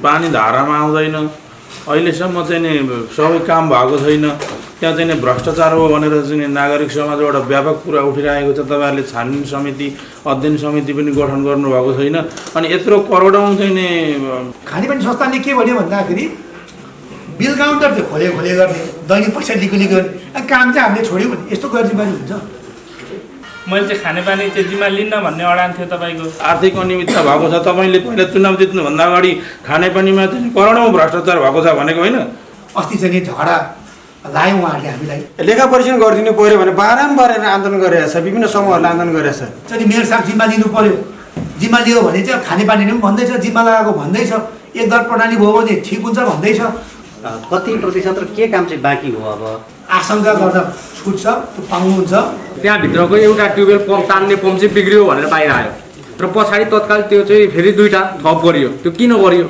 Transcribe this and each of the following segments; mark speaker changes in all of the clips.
Speaker 1: पानी धारामा आउँदैन, अहिलेसम्म चाहिँ नि सबै काम भएको छैन। त्यहाँ चाहिँ नि भ्रष्टाचार हो भनेर चाहिँ नागरिक समाजबाट व्यापक कुरा उठिरहेको छ। तपाईँहरूले छानबिन समिति, अध्ययन समिति पनि गठन गर्नुभएको छैन। अनि यत्रो करोडौँ चाहिँ नि
Speaker 2: खानेपानी संस्थानले के भन्यो भन्दाखेरि बिल काउन्टर चाहिँ खोले गर्ने, दैनिक पैसा लिने गर्ने, काम चाहिँ हामीले छोड्यौँ भने यस्तो गर्जिम्मेवारी हुन्छ।
Speaker 3: मैले चाहिँ खानेपानी चाहिँ जिम्मा लिन्न भन्ने अडान थियो तपाईँको।
Speaker 1: आर्थिक अनियमितता भएको छ। तपाईँले पहिला चुनाव जित्नुभन्दा अगाडि खानेपानीमा चाहिँ करोडौँ भ्रष्टाचार भएको छ भनेको होइन?
Speaker 2: अस्ति चाहिँ झगडा लायौँ उहाँहरूले हामीलाई।
Speaker 4: लेखा परीक्षण गरिदिनु पऱ्यो भने बारम्बार आन्दोलन गरिरहेछ, विभिन्न समूहहरूले आन्दोलन गरिरहेछ।
Speaker 2: चाहिँ मेयर साहब जिम्मा लिनु पऱ्यो, जिम्मा लियो भने चाहिँ खानेपानीले पनि भन्दैछ, जिम्मा लगाएको भन्दैछ, एक दर प्रणाली भयो भने ठिक हुन्छ भन्दैछ।
Speaker 5: कति प्रतिशत र के काम चाहिँ बाँकी हो? अब
Speaker 2: आशंका गर्न छुट्छ, त्यो पाउनुहुन्छ।
Speaker 6: त्यहाँभित्रको एउटा ट्युबवेल पम्प तान्ने पम्प चाहिँ बिग्रियो भनेर बाहिर आयो र पछाडि तत्काल त्यो चाहिँ फेरि 2टा थप गरियो। त्यो किन गरियो?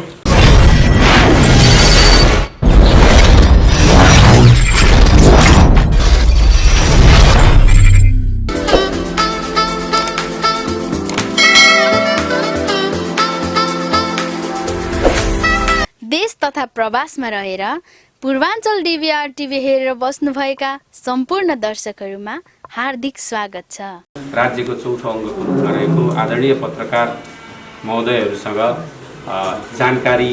Speaker 7: देश तथा प्रवासमा रहेर पूर्वाञ्चल डिभिआर टिभी हेरेर बस्नुभएका सम्पूर्ण दर्शकहरूमा हार्दिक स्वागत छ।
Speaker 8: राज्यको चौथो अङ्गको रूपमा रहेको आदरणीय पत्रकार महोदयहरूसँग जानकारी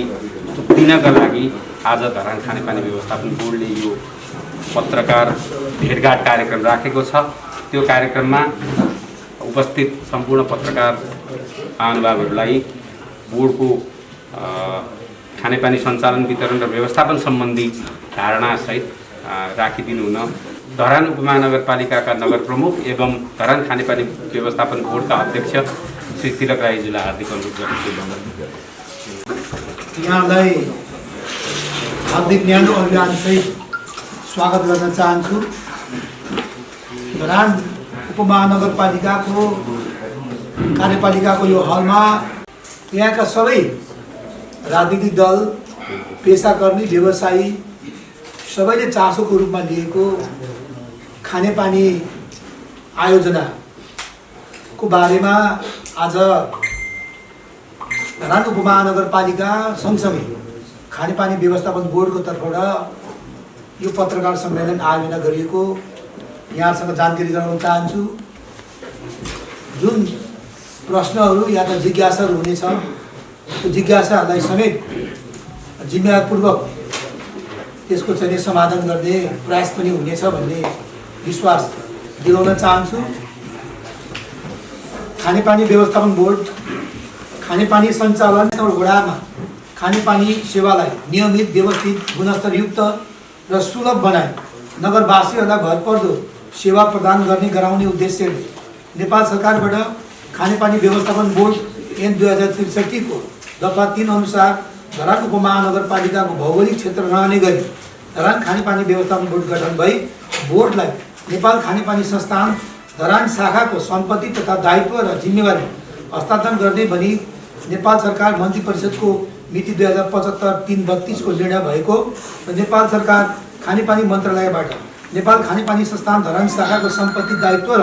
Speaker 8: दिनका लागि आज धरान खानेपानी व्यवस्थापन बोर्डले यो पत्रकार भेटघाट कार्यक्रम राखेको छ। त्यो कार्यक्रममा उपस्थित सम्पूर्ण पत्रकार महानुभावहरूलाई बोर्डको खानेपानी सञ्चालन, वितरण र व्यवस्थापन सम्बन्धी धारणासहित राखिदिनु हुन धरान उपमहानगरपालिकाका नगर प्रमुख एवं धरान खानेपानी व्यवस्थापन बोर्डका अध्यक्ष श्री तिलक राईजीलाई हार्दिक अनुरोध गर्छु।
Speaker 2: यहाँलाई हार्दिक न्यानो अभियानसहित स्वागत गर्न चाहन्छु। धरान उपमहानगरपालिकाको कार्यपालिकाको यो हलमा यहाँका सबै राजनीतिक दल, पेसाकर्मी, व्यवसायी सबैले चासोको रूपमा लिएको खानेपानी आयोजनाको बारेमा आज धरान उपमहानगरपालिका सँगसँगै खानेपानी व्यवस्थापन बोर्डको तर्फबाट यो पत्रकार सम्मेलन आयोजना गरिएको यहाँसँग जानकारी गराउन चाहन्छु। जुन प्रश्नहरू या त जिज्ञासाहरू हुनेछ त्यो जिज्ञासाहरूलाई समेत जिम्मेवारपूर्वक त्यसको चाहिँ समाधान गर्ने प्रयास पनि हुनेछ भन्ने विश्वास दिलाउन चाहन्छु। खानेपानी व्यवस्थापन बोर्ड खानेपानी सञ्चालन वडामा खानेपानी सेवालाई नियमित, व्यवस्थित, गुणस्तरयुक्त र सुलभ बनाए नगरवासीहरूलाई भरपर्दो सेवा प्रदान गराउने उद्देश्यले नेपाल सरकारबाट खानेपानी व्यवस्थापन बोर्ड ऐन 2063 को दफा 3 अनुसार धरान उपमहानगरपालिकाको भौगोलिक क्षेत्र रहने गरी धरान खानेपानी व्यवस्थापन बोर्ड गठन भई बोर्डलाई नेपाल खानेपानी संस्थान धरान शाखाको सम्पत्ति तथा दायित्व र जिम्मेवारी हस्तान्तरण गर्ने भनी नेपाल सरकार मन्त्री परिषदको मिति 2075-332 को निर्णय भएको र नेपाल सरकार खानेपानी मन्त्रालयबाट नेपाल खानेपानी संस्थान धरान शाखाको सम्पत्ति, दायित्व र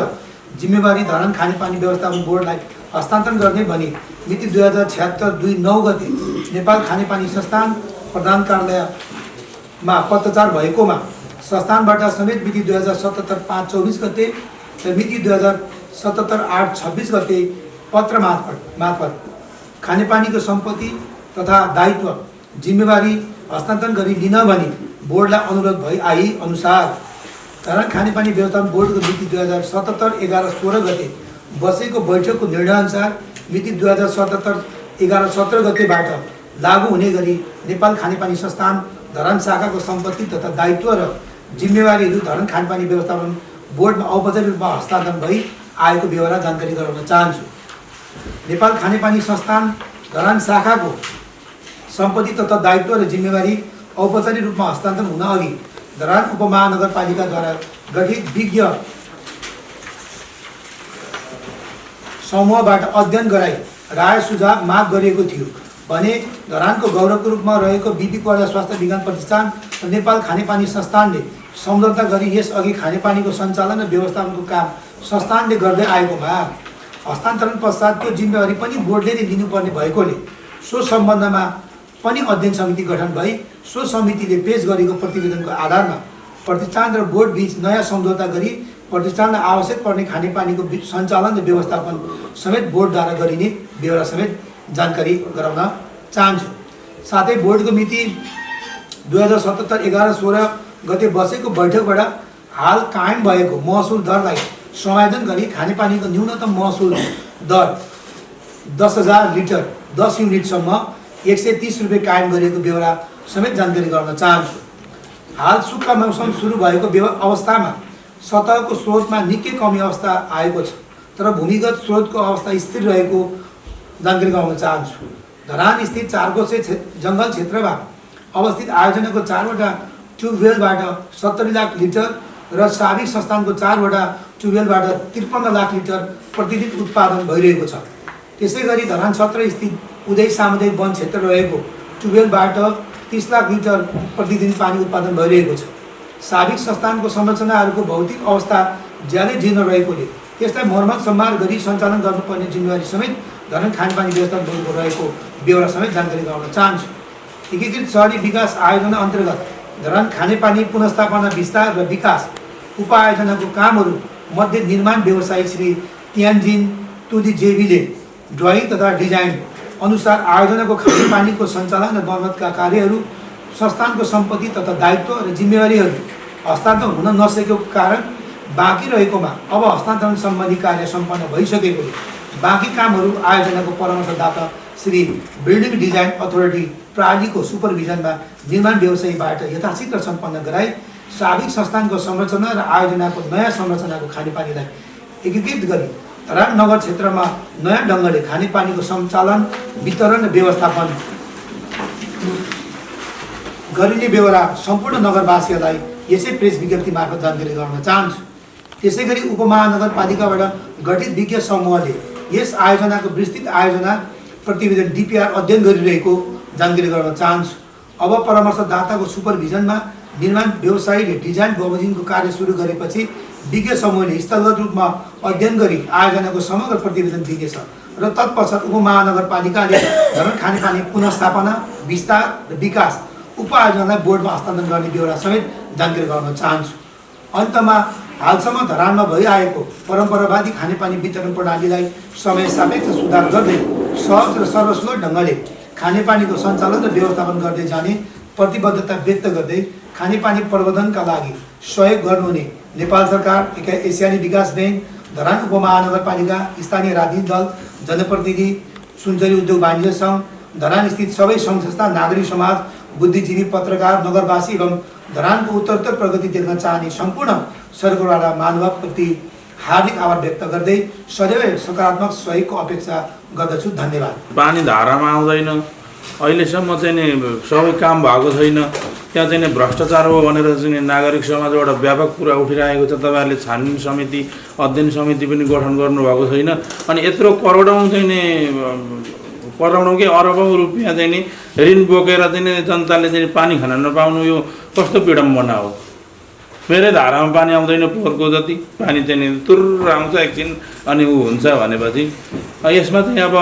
Speaker 2: जिम्मेवारी धरान खानेपानी व्यवस्थापन बोर्डलाई हस्तान्तरण गर्ने भनी मिति 2076-2-9 गते नेपाल खानेपानी संस्थान प्रधान कार्यालयमा पत्रचार भएकोमा संस्थानबाट समेत मिति 2077-5-24 गते र मिति 2077-8-26 गते पत्र मार्फत खानेपानीको सम्पत्ति तथा दायित्व जिम्मेवारी हस्तान्तरण गरी लिन भनी बोर्डलाई अनुरोध भई आई अनुसार धरान खानेपानी व्यवस्थापन बोर्डको मिति 2077-11-16 गते बसेको बैठकको निर्णयअनुसार मिति 2077-11-17 गतेबाट लागू हुने गरी नेपाल खानेपानी संस्थान धरान शाखाको सम्पत्ति तथा दायित्व र जिम्मेवारीहरू धरान खानेपानी व्यवस्थापन बोर्डमा औपचारिक रूपमा हस्तान्तरण भई आएको बेहोरा जानकारी गराउन चाहन्छु। नेपाल खानेपानी संस्थान धरान शाखाको सम्पत्ति तथा दायित्व र जिम्मेवारी औपचारिक रूपमा हस्तान्तरण हुन अघि धरान उपमहानगरपालिकाद्वारा गठित विज्ञ समूहबाट अध्ययन गराई राय सुझाव माग गरिएको थियो भने धरानको गौरवको रूपमा रहेको बीपी कोइला स्वास्थ्य विज्ञान प्रतिष्ठान र नेपाल खानेपानी संस्थानले सम्झौता गरी यसअघि खानेपानीको सञ्चालन र व्यवस्थापनको काम संस्थानले गर्दै आएकोमा हस्तान्तरण पश्चात त्यो जिम्मेवारी पनि बोर्डले लिनुपर्ने भएकोले सो सम्बन्धमा पनि अध्ययन समिति गठन भई सो समितिले पेश गरेको प्रतिवेदनको आधारमा प्रतिष्ठान र बोर्ड बीच नयाँ सम्झौता गरी प्रतिष्ठानलाई आवश्यक पर्ने खानेपानीको सञ्चालन र व्यवस्थापन समेत बोर्डद्वारा गरिने बेहोरा समेत जानकारी गराउन चाहन्छु। साथै बोर्डको मिति 2077 11-16 गते बसेको बैठकबाट हाल कायम भएको महसुल दरलाई समायोजन गरी खानेपानीको न्यूनतम महसुल दर 10,000 लिटर 10 युनिटसम्म 130 रुपियाँ कायम गरिएको बेहोरा समेत जानकारी गराउन चाहन्छु। हाल सुक्खा मौसम सुरु भएको अवस्थामा सतहको स्रोतमा निकै कमी अवस्था आएको छ, तर भूमिगत स्रोतको अवस्था स्थिर रहेको जानकारी गराउन चाहन्छु। धरान स्थित चारकोसे जङ्गल क्षेत्रमा अवस्थित आयोजनाको 4वटा ट्युबवेलबाट 70 लाख लिटर र साबिक संस्थानको 4वटा ट्युबवेलबाट 53 लाख लिटर प्रतिदिन उत्पादन भइरहेको छ। त्यसै गरी धरान 17 स्थित उदय सामुदायिक वन क्षेत्र रहेको ट्युबवेलबाट 30 लाख लिटर प्रतिदिन पानी उत्पादन भइरहेको छ। साबिक संस्थानको संरचनाहरूको भौतिक अवस्था ज्यादै जीर्ण रहेकोले त्यसलाई मर्मत सम्हार गरी सञ्चालन गर्नुपर्ने जिम्मेवारी समेत धरान खानेपानी व्यवस्थापन बोर्डको रहेको बेहोरा समेत जानकारी गराउन चाहन्छु। एकीकृत शहरी विकास आयोजना अन्तर्गत धरान खानेपानी पुनर्स्थापना विस्तार र विकास उपायोजनाको कामहरू मध्ये निर्माण व्यवसायी श्री त्यान्जिन तुदी जेबीले ड्रइङ तथा डिजाइन अनुसार आयोजनाको खानेपानीको सञ्चालन र मर्मतका कार्यहरू संस्थानको सम्पत्ति तथा दायित्व र जिम्मेवारीहरू हस्तान्तरण हुन नसकेको कारण बाँकी रहेकोमा अब हस्तान्तरण सम्बन्धी कार्य सम्पन्न भइसकेकोले बाँकी कामहरू आयोजनाको परामर्शदाता श्री बिल्डिङ डिजाइन अथोरिटी प्रालीको सुपरभिजनमा निर्माण व्यवसायीबाट यथाशीघ्र सम्पन्न गराई साबिक संस्थानको संरचना र आयोजनाको नयाँ संरचनाको खानेपानीलाई एकीकृत गरी धरान नगर क्षेत्रमा नयाँ ढङ्गले खानेपानीको सञ्चालन वितरण र व्यवस्थापन गरिने बेहोरा सम्पूर्ण नगरवासीहरूलाई यसै प्रेस विज्ञप्ति मार्फत जानकारी गराउन चाहन्छु। त्यसै गरी उपमहानगरपालिकाबाट गठित विज्ञ समूहले यस आयोजनाको विस्तृत आयोजना प्रतिवेदन DPR अध्ययन गरिरहेको जानकारी गराउन चाहन्छु। अब परामर्शदाताको सुपरभिजनमा निर्माण व्यवसायीले डिजाइन बमोजिमको कार्य सुरु गरेपछि विज्ञ समूहले स्थलगत रूपमा अध्ययन गरी आयोजनाको समग्र प्रतिवेदन दिनेछ र तत्पश्चात उपमहानगरपालिकाले धरान खानेपानी पुनर्स्थापना विस्तार र विकास उपायोजनालाई बोर्डमा हस्तान्तरण गर्ने बेहोरा समेत जानकारी गराउन चाहन्छु। अन्तमा हालसम्म धरानमा भइआएको परम्परावादी खानेपानी वितरण प्रणालीलाई समय सापेक्ष सुधार गर्दै सहज र सर्वसुलभ ढङ्गले खानेपानीको सञ्चालन र व्यवस्थापन गर्दै जाने प्रतिबद्धता व्यक्त गर्दै खानेपानी प्रबन्धनका लागि सहयोग गर्नुहुने नेपाल सरकार, एसियाली विकास ब्याङ्क, धरान उपमहानगरपालिका, स्थानीय राजनीतिक दल, जनप्रतिनिधि, सुनचरी उद्योग वाणिज्य सङ्घ, धरान स्थित सबै सङ्घ संस्था, नागरिक समाज, बुद्धिजीवी, पत्रकार, नगरवासी एवं धरानको उत्तरोत्तर प्रगति देख्न चाहने सम्पूर्ण सरकारवाला महानुभावप्रति हार्दिक आभार व्यक्त गर्दै सदैव सकारात्मक सहयोगको अपेक्षा गर्दछु। धन्यवाद।
Speaker 1: पानी धारामा आउँदैन, अहिलेसम्म चाहिँ नि सबै काम भएको छैन। त्यहाँ चाहिँ नि भ्रष्टाचार हो भनेर चाहिँ नागरिक समाजबाट व्यापक कुरा उठिरहेको छ। तपाईँहरूले छानबिन समिति, अध्ययन समिति पनि गठन गर्नुभएको छैन। अनि यत्रो करोडौँ चाहिँ नि करोडौँ के अरबौँ रुपियाँ चाहिँ नि ऋण बोकेर चाहिँ नि जनताले चाहिँ पानी खान नपाउनु यो कस्तो विडम्बना हो। मेरै धारामा पानी आउँदैन पोहोरको जति, पानी चाहिँ नि तुर्र आउँछ एकछिन अनि ऊ हुन्छ भनेपछि यसमा चाहिँ अब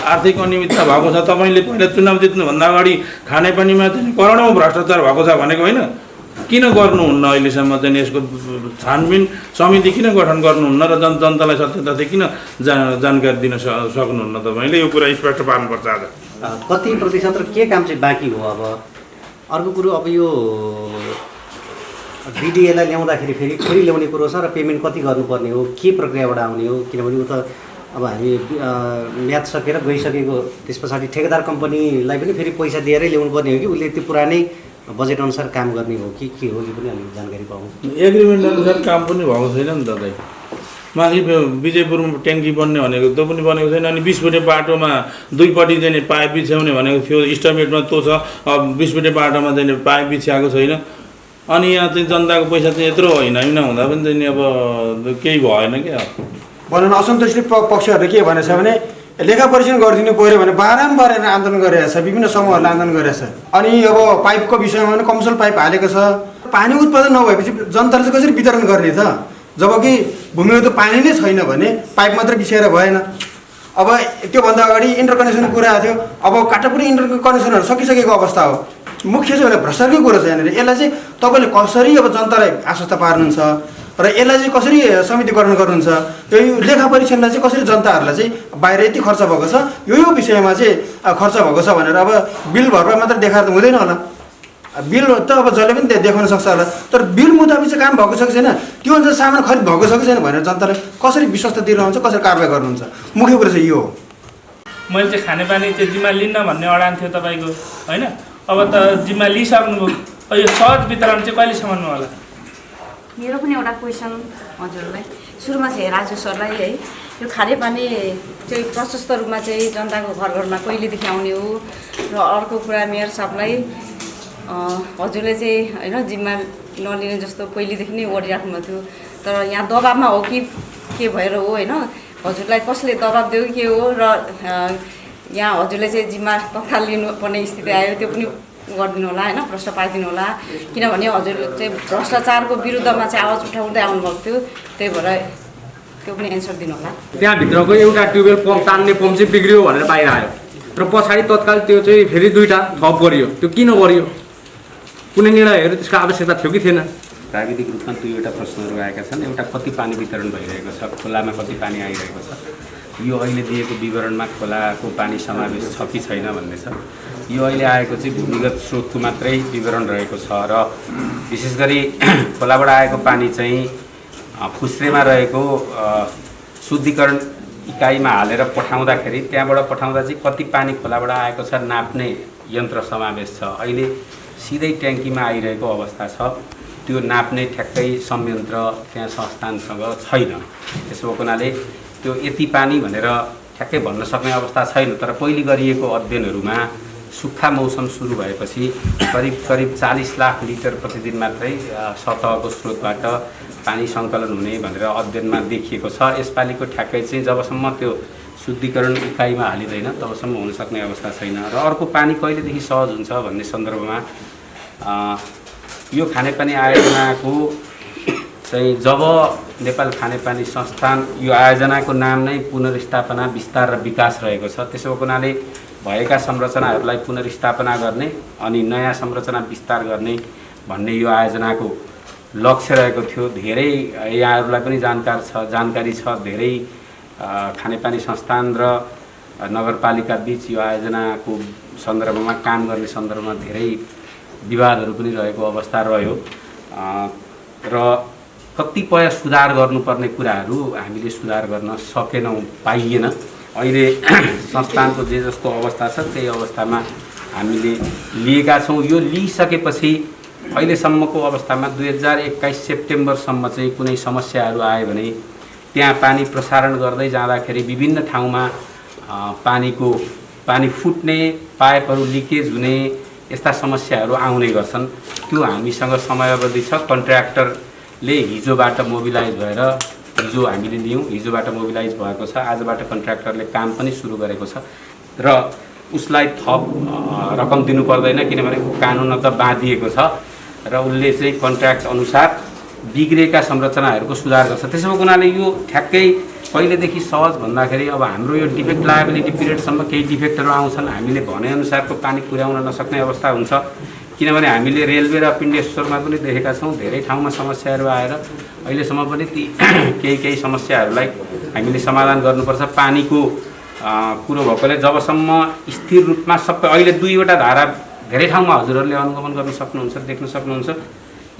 Speaker 1: आर्थिक अनियमितता भएको छ। तपाईँले पहिला चुनाव जित्नुभन्दा अगाडि खानेपानीमा चाहिँ करोडौँ भ्रष्टाचार भएको छ भनेको होइन? किन गर्नुहुन्न अहिलेसम्म चाहिँ यसको छानबिन समिति किन गठन गर्नुहुन्न र जनतालाई सत्यता किन जानकारी दिन सक्नुहुन्न? तपाईँले यो कुरा स्पष्ट पार्नुपर्छ। आज
Speaker 5: कति प्रतिशत र के काम चाहिँ बाँकी हो? अब अर्को कुरो, अब यो BDA-लाई ल्याउँदाखेरि फेरि ल्याउने कुरो छ र पेमेन्ट कति गर्नुपर्ने हो, के प्रक्रियाबाट आउने हो? किनभने ऊ त अब हामी म्याच सकेर गइसकेको त्यस पछाडि ठेकेदार कम्पनीलाई पनि फेरि पैसा दिएरै ल्याउनु पर्ने हो कि उसले त्यो पुरानै बजेट अनुसार काम गर्ने हो कि के हो? यो पनि अलिक जानकारी पाउँ।
Speaker 1: एग्रिमेन्ट अनुसार काम पनि भएको छैन नि त। माथि विजयपुरमा ट्याङ्की बन्ने भनेको त्यो पनि बनेको छैन। अनि 20 फुटे बाटोमा दुईपट्टि चाहिँ पाइप बिछ्याउने भनेको थियो, इस्टिमेटमा त्यो छ। अब 20 फुटे बाटोमा चाहिँ पाइप बिछ्याएको छैन। अनि यहाँ चाहिँ जनताको पैसा चाहिँ यत्रो होइन हुँदा पनि चाहिँ अब केही भएन क्या।
Speaker 4: भनौँ न, असन्तुष्टि पक्षहरूले के भनेछ भने लेखा परीक्षण गरिदिनु पऱ्यो भने बारम्बार आन्दोलन गरिरहेछ, विभिन्न समूहहरूले आन्दोलन गरिरहेछ। अनि अब पाइपको विषयमा पनि कमर्सियल पाइप हालेको छ। पानी उत्पादन नभएपछि जनताले चाहिँ कसरी वितरण गर्ने त? जबकि भूमिगत पानी नै छैन भने पाइप मात्रै बिछाएर भएन। अब त्योभन्दा अगाडि इन्टर कनेक्सनको कुरा थियो, अब काटापुरी इन्टर कनेक्सनहरू सकिसकेको अवस्था हो। मुख्य चाहिँ भ्रष्टाचारकै कुरो छ यहाँनिर। यसलाई चाहिँ तपाईँले कसरी अब जनतालाई आश्वस्त पार्नुहुन्छ र यसलाई चाहिँ कसरी समितिकरण गर्नुहुन्छ, यो लेखा परीक्षणलाई चाहिँ कसरी जनताहरूलाई चाहिँ बाहिर यति खर्च भएको छ, यो विषयमा चाहिँ खर्च भएको छ भनेर अब बिल भरपाई मात्र देखाएर त हुँदैन होला। बिल त अब जसले पनि देखाउन सक्छ होला, तर बिल मुताबिक चाहिँ काम भएको छ कि छैन, त्यो अनुसार सामान खरिद भएको छ कि छैन भनेर जनतालाई कसरी विश्वास दिनुहुन्छ, कसरी कारवाही गर्नुहुन्छ, मुख्य कुरो चाहिँ यो हो।
Speaker 3: मैले चाहिँ खानेपानी चाहिँ जिम्मा लिन्न भन्ने अडान थियो तपाईँको, होइन? अब त जिम्मा लिइसक्नुभयो, यो सहज वितरण चाहिँ कहिलेसम्म होला?
Speaker 9: मेरो पनि एउटा क्वेसन हजुरलाई, सुरुमा चाहिँ राजु सरलाई है, यो खानेपानी चाहिँ प्रशस्त रूपमा चाहिँ जनताको घर घरमा कहिलेदेखि आउने हो, र अर्को कुरा मेयर साहबलाई हजुरले चाहिँ होइन जिम्मा नलिने जस्तो पहिलेदेखि नै गरिराख्नु भएको थियो, तर यहाँ दबाबमा हो कि के भएर हो, होइन? हजुरलाई कसले दबाब दियो कि के हो, र यहाँ हजुरले चाहिँ जिम्मा तत्काल लिनुपर्ने स्थिति आयो, त्यो पनि गरिदिनु होला, होइन? प्रश्न पारिदिनु होला, किनभने हजुरले चाहिँ भ्रष्टाचारको विरुद्धमा चाहिँ आवाज उठाउँदै आउनुभएको थियो, त्यही भएर त्यो पनि एन्सर दिनु होला।
Speaker 6: त्यहाँभित्रको एउटा ट्युबवेल पम्प तान्ने पम्प चाहिँ बिग्रियो भनेर बाहिर आयो र पछाडि तत्काल त्यो चाहिँ फेरि 2टा थप गरियो। त्यो किन गरियो? कुनै निर्णयहरू त्यसको आवश्यकता थियो कि थिएन?
Speaker 8: प्राविधिक रूपमा 2वटा प्रश्नहरू आएका छन्। एउटा कति पानी वितरण भइरहेको छ, खोलामा कति पानी आइरहेको छ, यो अहिले दिएको विवरणमा खोलाको पानी समावेश छ कि छैन भन्ने छ। यो अहिले आएको चाहिँ भूमिगत स्रोतको मात्रै विवरण रहेको छ र विशेष गरी खोलाबाट आएको पानी चाहिँ फुस्रेमा रहेको शुद्धिकरण इकाइमा हालेर पठाउँदाखेरि त्यहाँबाट पठाउँदा चाहिँ कति पानी खोलाबाट आएको छ नाप्ने यन्त्र समावेश छ। अहिले सिधै ट्याङ्कीमा आइरहेको अवस्था छ, त्यो नाप्ने ठ्याक्कै संयन्त्र त्यहाँ संस्थानसँग छैन। त्यसो भएको हुनाले त्यो यति पानी भनेर ठ्याक्कै भन्न सक्ने अवस्था छैन। तर पहिले गरिएको अध्ययनहरूमा सुक्खा मौसम सुरु भएपछि करिब 40 लाख लिटर प्रतिदिन मात्रै सतहको स्रोतबाट पानी सङ्कलन हुने भनेर अध्ययनमा देखिएको छ। यसपालिको ठ्याक्कै चाहिँ जबसम्म त्यो शुद्धिकरण इकाइमा हालिँदैन तबसम्म हुन सक्ने अवस्था छैन। र अर्को पानी कहिलेदेखि सहज हुन्छ भन्ने सन्दर्भमा यो खानेपानी आयोजनाको चाहिँ जब नेपाल खानेपानी संस्थान, यो आयोजनाको नाम नै पुनर्स्थापना विस्तार र विकास रहेको छ। त्यसो भएको हुनाले भएका संरचनाहरूलाई पुनर्स्थापना गर्ने अनि नयाँ संरचना विस्तार गर्ने भन्ने यो आयोजनाको लक्ष्य रहेको थियो। धेरै यहाँहरूलाई पनि जानकारी छ, धेरै खानेपानी संस्थान र नगरपालिका बीच यो आयोजनाको सन्दर्भमा काम गर्ने सन्दर्भमा धेरै विवादहरू पनि रहेको अवस्था रह्यो र कतिपय सुधार गर्नुपर्ने कुराहरू हामीले सुधार गर्न सकेनौँ, पाइएन। अहिले संस्थानको जे जस्तो अवस्था छ त्यही अवस्थामा हामीले लिएका छौँ। यो लिइसकेपछि अहिलेसम्मको अवस्थामा 2021 सेप्टेम्बरसम्म चाहिँ कुनै समस्याहरू आयो भने त्यहाँ पानी प्रसारण गर्दै जाँदाखेरि विभिन्न ठाउँमा पानी फुट्ने, पाइपहरू लिकेज हुने यस्ता समस्याहरू आउने गर्छन्। त्यो हामीसँग समयावधि छ। कन्ट्र्याक्टरले हिजोबाट मोबिलाइज भएर, हिजो हामीले लियौँ, हिजोबाट मोबिलाइज भएको छ। आजबाट कन्ट्र्याक्टरले काम पनि सुरु गरेको छ र उसलाई थप रकम दिनु पर्दैन, किनभने कानुन त बाँधिएको छ र उसले चाहिँ कन्ट्र्याक्ट अनुसार बिग्रेका संरचनाहरूको सुधार गर्छ। त्यसो भएको हुनाले यो ठ्याक्कै कहिलेदेखि सहज भन्दाखेरि अब हाम्रो यो डिफेक्ट लायबिलिटी पिरियडसम्म केही डिफेक्टहरू आउँछन्, हामीले भनेअनुसारको पानी पुर्याउन नसक्ने अवस्था हुन्छ। किनभने हामीले रेलवे र पिण्डेश्वरमा पनि देखेका छौँ धेरै ठाउँमा समस्याहरू आएर अहिलेसम्म पनि ती केही समस्याहरूलाई हामीले समाधान गर्नुपर्छ। पानीको कुरो भएकोले जबसम्म स्थिर रूपमा सबै अहिले 2वटा धारा धेरै ठाउँमा हजुरहरूले अनुगमन गर्न सक्नुहुन्छ, देख्न सक्नुहुन्छ।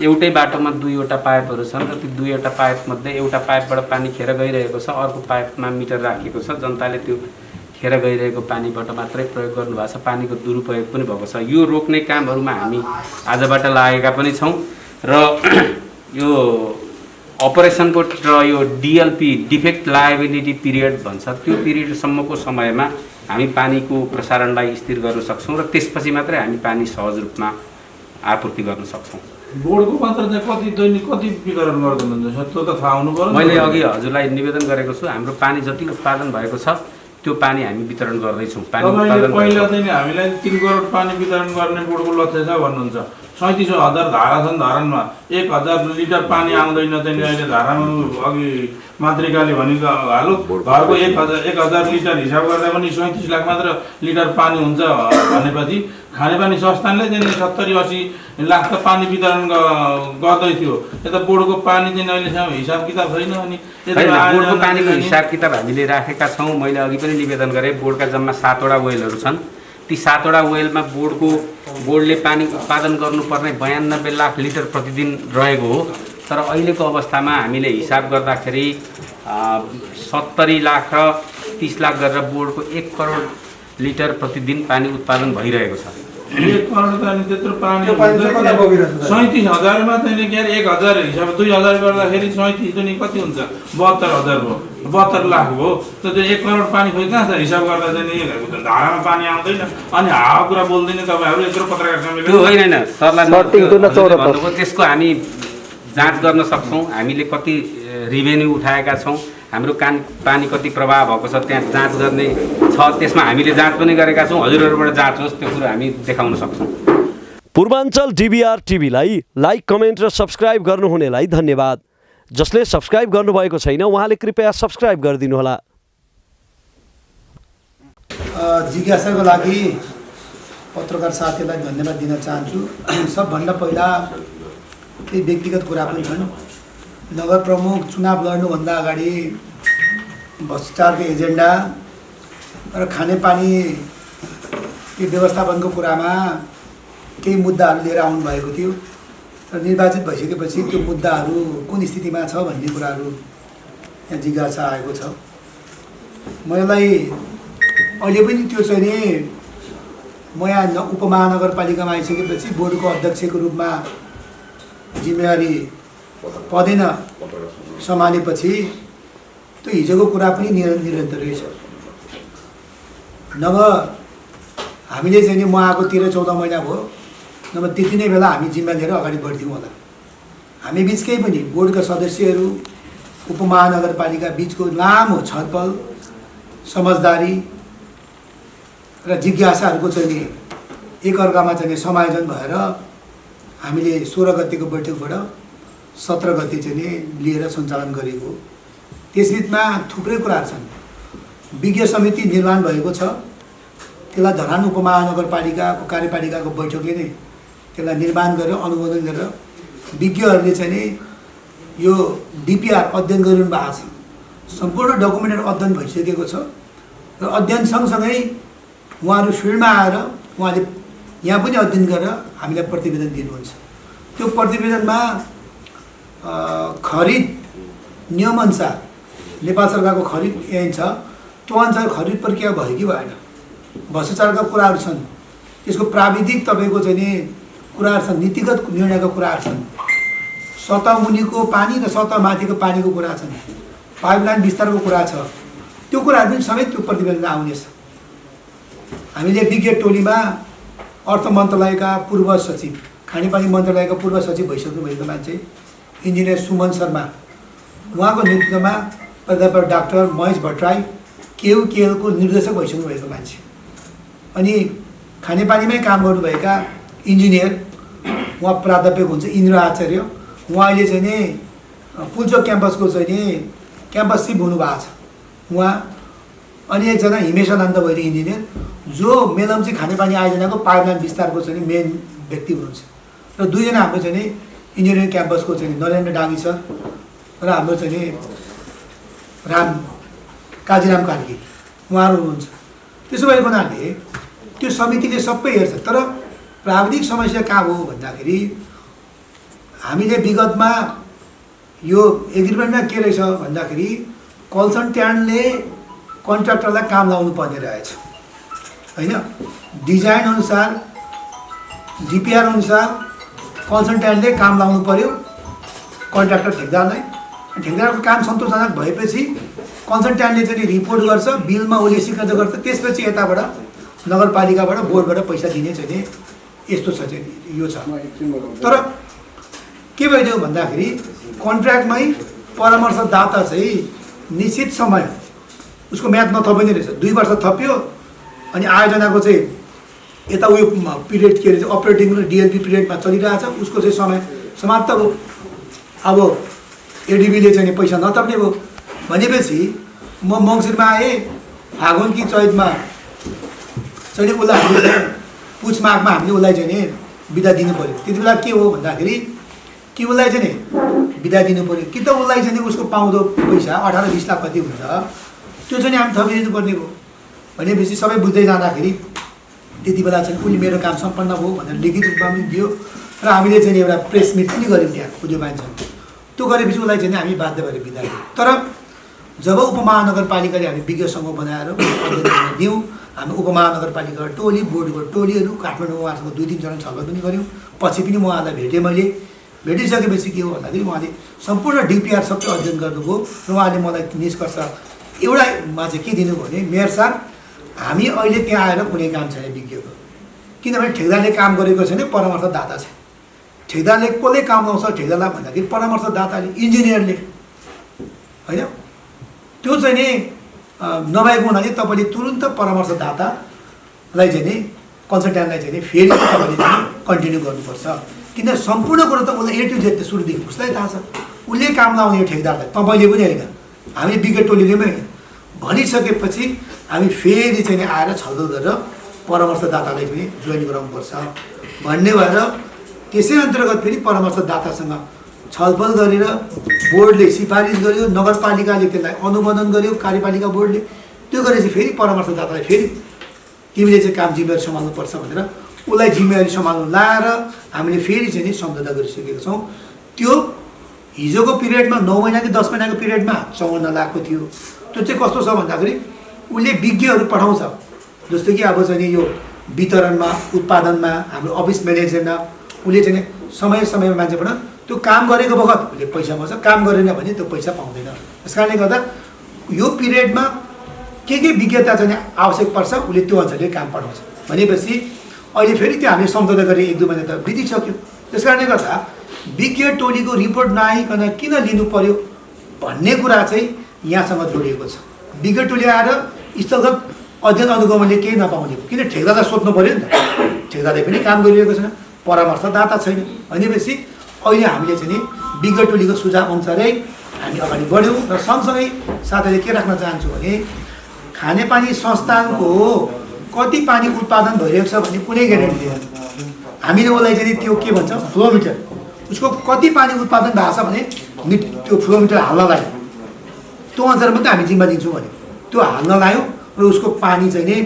Speaker 8: एउटै बाटोमा 2वटा पाइपहरू छन् र ती 2वटा पाइपमध्ये एउटा पाइपबाट पानी खेर गइरहेको छ, अर्को पाइपमा मिटर राखिएको छ। जनताले त्यो खेर गइरहेको पानीबाट मात्रै प्रयोग गर्नुभएको छ, पानीको दुरुपयोग पनि भएको छ। यो रोक्ने कामहरूमा हामी आजबाट लागेका पनि छौँ र यो अपरेसनको र यो डिएलपी डिफेक्ट लायबिलिटी पिरियड भन्छ, त्यो पिरियडसम्मको समयमा हामी पानीको प्रसारणलाई स्थिर गर्न सक्छौँ र त्यसपछि मात्रै हामी पानी सहज रूपमा आपूर्ति गर्न सक्छौँ।
Speaker 1: बोर्डको मात्र चाहिँ कति वितरण गर्नुहुन्छ त्यो त थाहा हुनु पर्यो।
Speaker 8: मैले अघि हजुरलाई निवेदन गरेको छु, हाम्रो पानी जति उत्पादन भएको छ त्यो पानी हामी वितरण गर्दैछौँ। पानी उत्पादन
Speaker 1: पहिला चाहिँ हामीलाई 3 करोड पानी वितरण गर्ने बोर्डको लक्ष्य छ भन्नुहुन्छ। 37,000 धारा छन् धरानमा 1,000 लिटर पानी आउँदैन चाहिँ अहिले धारामा अघि मातृकाले भनेको हालो घरको 1,000 लिटर हिसाब गर्दा पनि 37 लाख मात्र लिटर पानी हुन्छ भनेपछि खानेपानी संस्थानले चाहिँ 70-80 लाख त पानी वितरण गर्दै थियो। यता बोर्डको पानी चाहिँ अहिलेसम्म हिसाब किताब छैन। अनि
Speaker 8: बोर्डको पानीको हिसाब किताब हामीले राखेका छौँ। मैले अघि पनि निवेदन गरेँ, बोर्डका जम्मा 7वटा वेलहरू छन्। ती 7वटा वेलमा बोर्डले पानी उत्पादन गर्नुपर्ने 92 लाख लिटर प्रतिदिन रहेको हो। तर अहिलेको अवस्थामा हामीले हिसाब गर्दाखेरि 70 लाख र 30 लाख गरेर बोर्डको 1 करोड लिटर प्रतिदिन पानी उत्पादन भइरहेको छ।
Speaker 1: 1 करोड त अनि त्यत्रो पानी 37,000मा चाहिँ के अरे 1,000 हिसाब 2,000 गर्दाखेरि 37 पनि कति हुन्छ? 72,000 भयो, 72 लाख भयो। त त्यो 1 करोड पानी खोइ कहाँ छ? हिसाब गर्दा चाहिँ धारामा पानी आउँदैन। अनि हावा कुरा बोल्दैन तपाईँहरू यत्रो पत्रकार सम्मेलन।
Speaker 8: त्यो होइन सरलाई भन्नुभयो, त्यसको हामी जाँच गर्न सक्छौँ। हामीले कति रिभेन्यू उठाएका छौँ, हाम्रो पानी कति प्रभाव भएको छ त्यहाँ जाँच गर्ने छ। त्यसमा हामीले जाँच पनि गरेका छौँ। हजुरहरूबाट जाँच होस्, त्यो कुरो हामी देखाउन सक्छौँ।
Speaker 10: पूर्वाञ्चल DVR टिभीलाई लाइक, कमेन्ट र सब्स्क्राइब गर्नुहुनेलाई धन्यवाद। जसले सब्स्क्राइब गर्नुभएको छैन उहाँले कृपया सब्स्क्राइब गरिदिनुहोला।
Speaker 2: जिज्ञासाको लागि पत्रकार साथीलाई धन्यवाद दिन चाहन्छु। सबभन्दा पहिला केही व्यक्तिगत कुरा पनि छन्। नगर प्रमुख चुनाव लड्नुभन्दा अगाडि भ्रष्टाचारको एजेन्डा र खानेपानी व्यवस्थापनको कुरामा केही मुद्दाहरू लिएर आउनुभएको थियो र निर्वाचित भइसकेपछि त्यो मुद्दाहरू कुन स्थितिमा छ भन्ने कुराहरू यहाँ जिज्ञासा आएको छ। मलाई अहिले पनि त्यो चाहिँ नि म यहाँ उपमहानगरपालिकामा आइसकेपछि बोर्डको अध्यक्षको रूपमा जिम्मेवारी पदेन सम्हालेपछि त्यो हिजोको कुरा पनि निरन्तरै छ। नभए हामीले चाहिँ नि म आएको 13-14 महिना भयो, नभए त्यति नै बेला हामी जिम्मा लिएर अगाडि बढ्थ्यौँ होला। हामी बिचकै पनि बोर्डका सदस्यहरू उपमहानगरपालिका बिचको लामो छलफल, समझदारी र जिज्ञासाहरूको चाहिँ नि एकअर्कामा चाहिँ समायोजन भएर हामीले 16 गतेको बैठकबाट 17 गते चाहिँ नि लिएर सञ्चालन गरेको। त्यसबिचमा थुप्रै कुराहरू छन्। विज्ञ समिति निर्माण भएको छ, त्यसलाई धरान उपमहानगरपालिकाको कार्यपालिकाको बैठकले नै त्यसलाई निर्माण गरेर अनुमोदन गरेर विज्ञहरूले चाहिँ नि यो DPR अध्ययन गरिरहनु भएको छ। सम्पूर्ण डकुमेन्टहरू अध्ययन भइसकेको छ र अध्ययन सँगसँगै उहाँहरू फिल्डमा आएर उहाँले यहाँ पनि अध्ययन गरेर हामीलाई प्रतिवेदन दिनुहुन्छ। त्यो प्रतिवेदनमा खरिद नियमअनुसार नेपाल सरकारको खरिद ऐन छ, त्यो अनुसार खरिद प्रक्रिया भयो कि भएन, भ्रष्टाचारका कुराहरू छन्, त्यसको प्राविधिक तपाईँको चाहिँ नि कुराहरू छन्, नीतिगत निर्णयका कुराहरू छन्, सतह मुनिको पानी र सतह माथिको पानीको कुरा छन्, पाइपलाइन विस्तारको कुरा छ। त्यो कुराहरू पनि समेत त्यो प्रतिवेदनमा आउनेछ। हामीले विज्ञ टोलीमा अर्थ मन्त्रालयका पूर्व सचिव, खानेपानी मन्त्रालयका पूर्व सचिव भइसक्नु भएको मान्छे इन्जिनियर सुमन शर्मा, उहाँको नेतृत्वमा प्राध्यापक डाक्टर महेश भट्टराई KUKL को निर्देशक भइसक्नु भएको मान्छे, अनि खानेपानीमै काम गर्नुभएका इन्जिनियर उहाँ प्राध्यापक हुन्छ इन्द्र आचार्य, उहाँले चाहिँ नि पुल्चोक क्याम्पसको चाहिँ नि क्याम्पससिप हुनुभएको छ उहाँ, अनि एकजना हिमेशानन्द भैरी इन्जिनियर जो मेलम्ची खानेपानी आयोजनाको पाइपलाइन विस्तारको चाहिँ नि मेन व्यक्ति हुनुहुन्छ, र दुईजना हाम्रो चाहिँ नि इन्जिनियरिङ क्याम्पसको चाहिँ नरेन्द्र डाङ्गी सर र हाम्रो चाहिँ नि काजीराम कार्की उहाँहरू हुनुहुन्छ। त्यसो भएको हुनाले त्यो समितिले सबै हेर्छ। तर प्राविधिक समस्या कहाँ हो भन्दाखेरि हामीले विगतमा यो एग्रिमेन्टमा के रहेछ भन्दाखेरि कन्सल्ट्यान्टले कन्ट्र्याक्टरलाई काम लाउनु पर्ने रहेछ होइन। डिजाइन अनुसार DPR अनुसार कन्सल्ट्यान्टले काम लाउनु पर्यो कन्ट्र्याक्टर ठेकदारलाई। ठेकदारको काम सन्तोषजनक भएपछि कन्सल्ट्यान्टले चाहिँ रिपोर्ट गर्छ, बिलमा उसले सिग्नेचर गर्छ, त्यसपछि यताबाट नगरपालिकाबाट बोर्डबाट पैसा दिने चाहिँ यस्तो छ चाहिँ यो छ। तर के भइदियो भन्दाखेरि कन्ट्र्याक्टमै परामर्शदाता चाहिँ निश्चित समय उसको म्याद नथपिने रहेछ, 2 वर्ष थप्यो, अनि आयोजनाको चाहिँ यता उयो पिरियड के अरे अपरेटिङ र डिएलपी पिरियडमा चलिरहेछ, उसको चाहिँ समय समाप्त भयो। अब एडिबीले चाहिँ पैसा नतर्ने भयो भनेपछि म मङ्सिरमा आएँ, फागुन कि चैतमा चाहिँ उसलाई हामीले पुष माघमा हामीले उसलाई चाहिँ बिदा दिनु पऱ्यो। त्यति बेला के हो भन्दाखेरि कि उसलाई चाहिँ बिदा दिनु पऱ्यो कि त उसलाई चाहिँ उसको पाउँदो पैसा 18-20 लाख कति हुन्छ त्यो चाहिँ हामी थपिदिनु पर्ने भयो भनेपछि सबै बुझ्दै जाँदाखेरि त्यति बेला चाहिँ उसले मेरो काम सम्पन्न भयो भनेर लिखित रूपमा पनि दियो र हामीले चाहिँ एउटा प्रेस मिट पनि गऱ्यौँ त्यहाँ बुझ्यो मान्छे। त्यो गरेपछि उसलाई चाहिँ हामी बाध्य भएर बिदा दियौँ। तर जब उपमहानगरपालिकाले हामी विज्ञ समूह बनाएर अध्ययन दियौँ, हामी उपमहानगरपालिका टोली बोर्डको टोलीहरू काठमाडौँ उहाँसँग 2-3 जना छलफल पनि गऱ्यौँ। पछि पनि उहाँलाई भेटेँ मैले। भेटिसकेपछि के हो भन्दाखेरि उहाँले सम्पूर्ण डिपिआर सबै अध्ययन गर्नुभयो र उहाँले मलाई निष्कर्ष एउटामा चाहिँ के दिनुभयो भने मेयर साहब हामी अहिले त्यहाँ आएर कुनै काम छैन विज्ञको, किनभने ठेकदारले काम गरेको छैन, परामर्शदाता छ। ठेकदारले कसले काम लाउँछ ठेकदारलाई भन्दाखेरि परामर्शदाताले, इन्जिनियरले होइन। त्यो चाहिँ नि नभएको हुनाले तपाईँले तुरुन्त परामर्शदातालाई चाहिँ नि कन्सल्ट्यान्टलाई चाहिँ नि फेरि तपाईँले चाहिँ कन्टिन्यू गर्नुपर्छ, किन सम्पूर्ण कुरो त उसलाई A to Z त सुरुदेखि उसलाई थाहा छ। उसले काम लाउने ठेकदारलाई, तपाईँले पनि होइन, हामीले विज्ञ टोलीले पनि होइन। भनिसकेपछि हामी फेरि चाहिँ आएर छलफल गरेर परामर्शदातालाई पनि जोइन गराउनुपर्छ भन्ने भएर त्यसै अन्तर्गत फेरि परामर्शदातासँग छलफल गरेर बोर्डले सिफारिस गर्यो, नगरपालिकाले त्यसलाई अनुमोदन गर्यो, कार्यपालिका बोर्डले। त्यो गरेपछि फेरि परामर्शदातालाई फेरि तिमीले चाहिँ काम जिम्मेवारी सम्हाल्नुपर्छ भनेर उसलाई जिम्मेवारी सम्हाल्नु लाएर हामीले फेरि चाहिँ नि सम्झौता गरिसकेका छौँ। त्यो हिजोको पिरियडमा 9 महिना कि 10 महिनाको पिरियडमा 54 लाखको थियो। त्यो चाहिँ कस्तो छ भन्दाखेरि उसले विज्ञहरू पठाउँछ, जस्तो कि अब चाहिँ यो वितरणमा, उत्पादनमा, हाम्रो अफिस म्यानेजरमा उसले चाहिँ समय समयमा मान्छे पठाउँछ। त्यो काम गरेको बखत उसले पैसा पाउँछ, काम गरेन भने त्यो पैसा पाउँदैन। त्यस कारणले गर्दा यो पिरियडमा के विज्ञता चाहिँ आवश्यक पर्छ उसले त्यो अनुसारले काम पठाउँछ भनेपछि अहिले फेरि त्यो हामीले सम्झौता गरेर 1-2 महिना त बितिसक्यो। त्यस कारणले गर्दा विज्ञ टोलीको रिपोर्ट नआइकन किन लिनु पर्यो भन्ने कुरा चाहिँ यहाँसँग जोडिएको छ। विज्ञ टोली आएर स्थलगत अध्ययन अनुगमनले केही नपाउने, किन ठेकदारलाई सोध्नु पऱ्यो नि त। ठेकदारले पनि काम गरिरहेको छैन, परामर्शदाता छैन भनेपछि अहिले हामीले चाहिँ नि विज्ञ टोलीको सुझाव अनुसारै हामी अगाडि बढ्यौँ। र सँगसँगै साथैले के राख्न चाहन्छु भने खानेपानी संस्थानको कति पानी उत्पादन भइरहेको छ भन्ने कुनै ग्यारेन्टी छैन। हामीले उसलाई चाहिँ त्यो के भन्छ फ्लोमिटर, उसको कति पानी उत्पादन भएको छ भने त्यो फ्लोमिटर हाल्न लाग्यो, त्यो अनुसार मात्रै हामी जिम्मा दिन्छौँ भने त्यो हाल्न लाग्यो र उसको पानी चाहिँ नि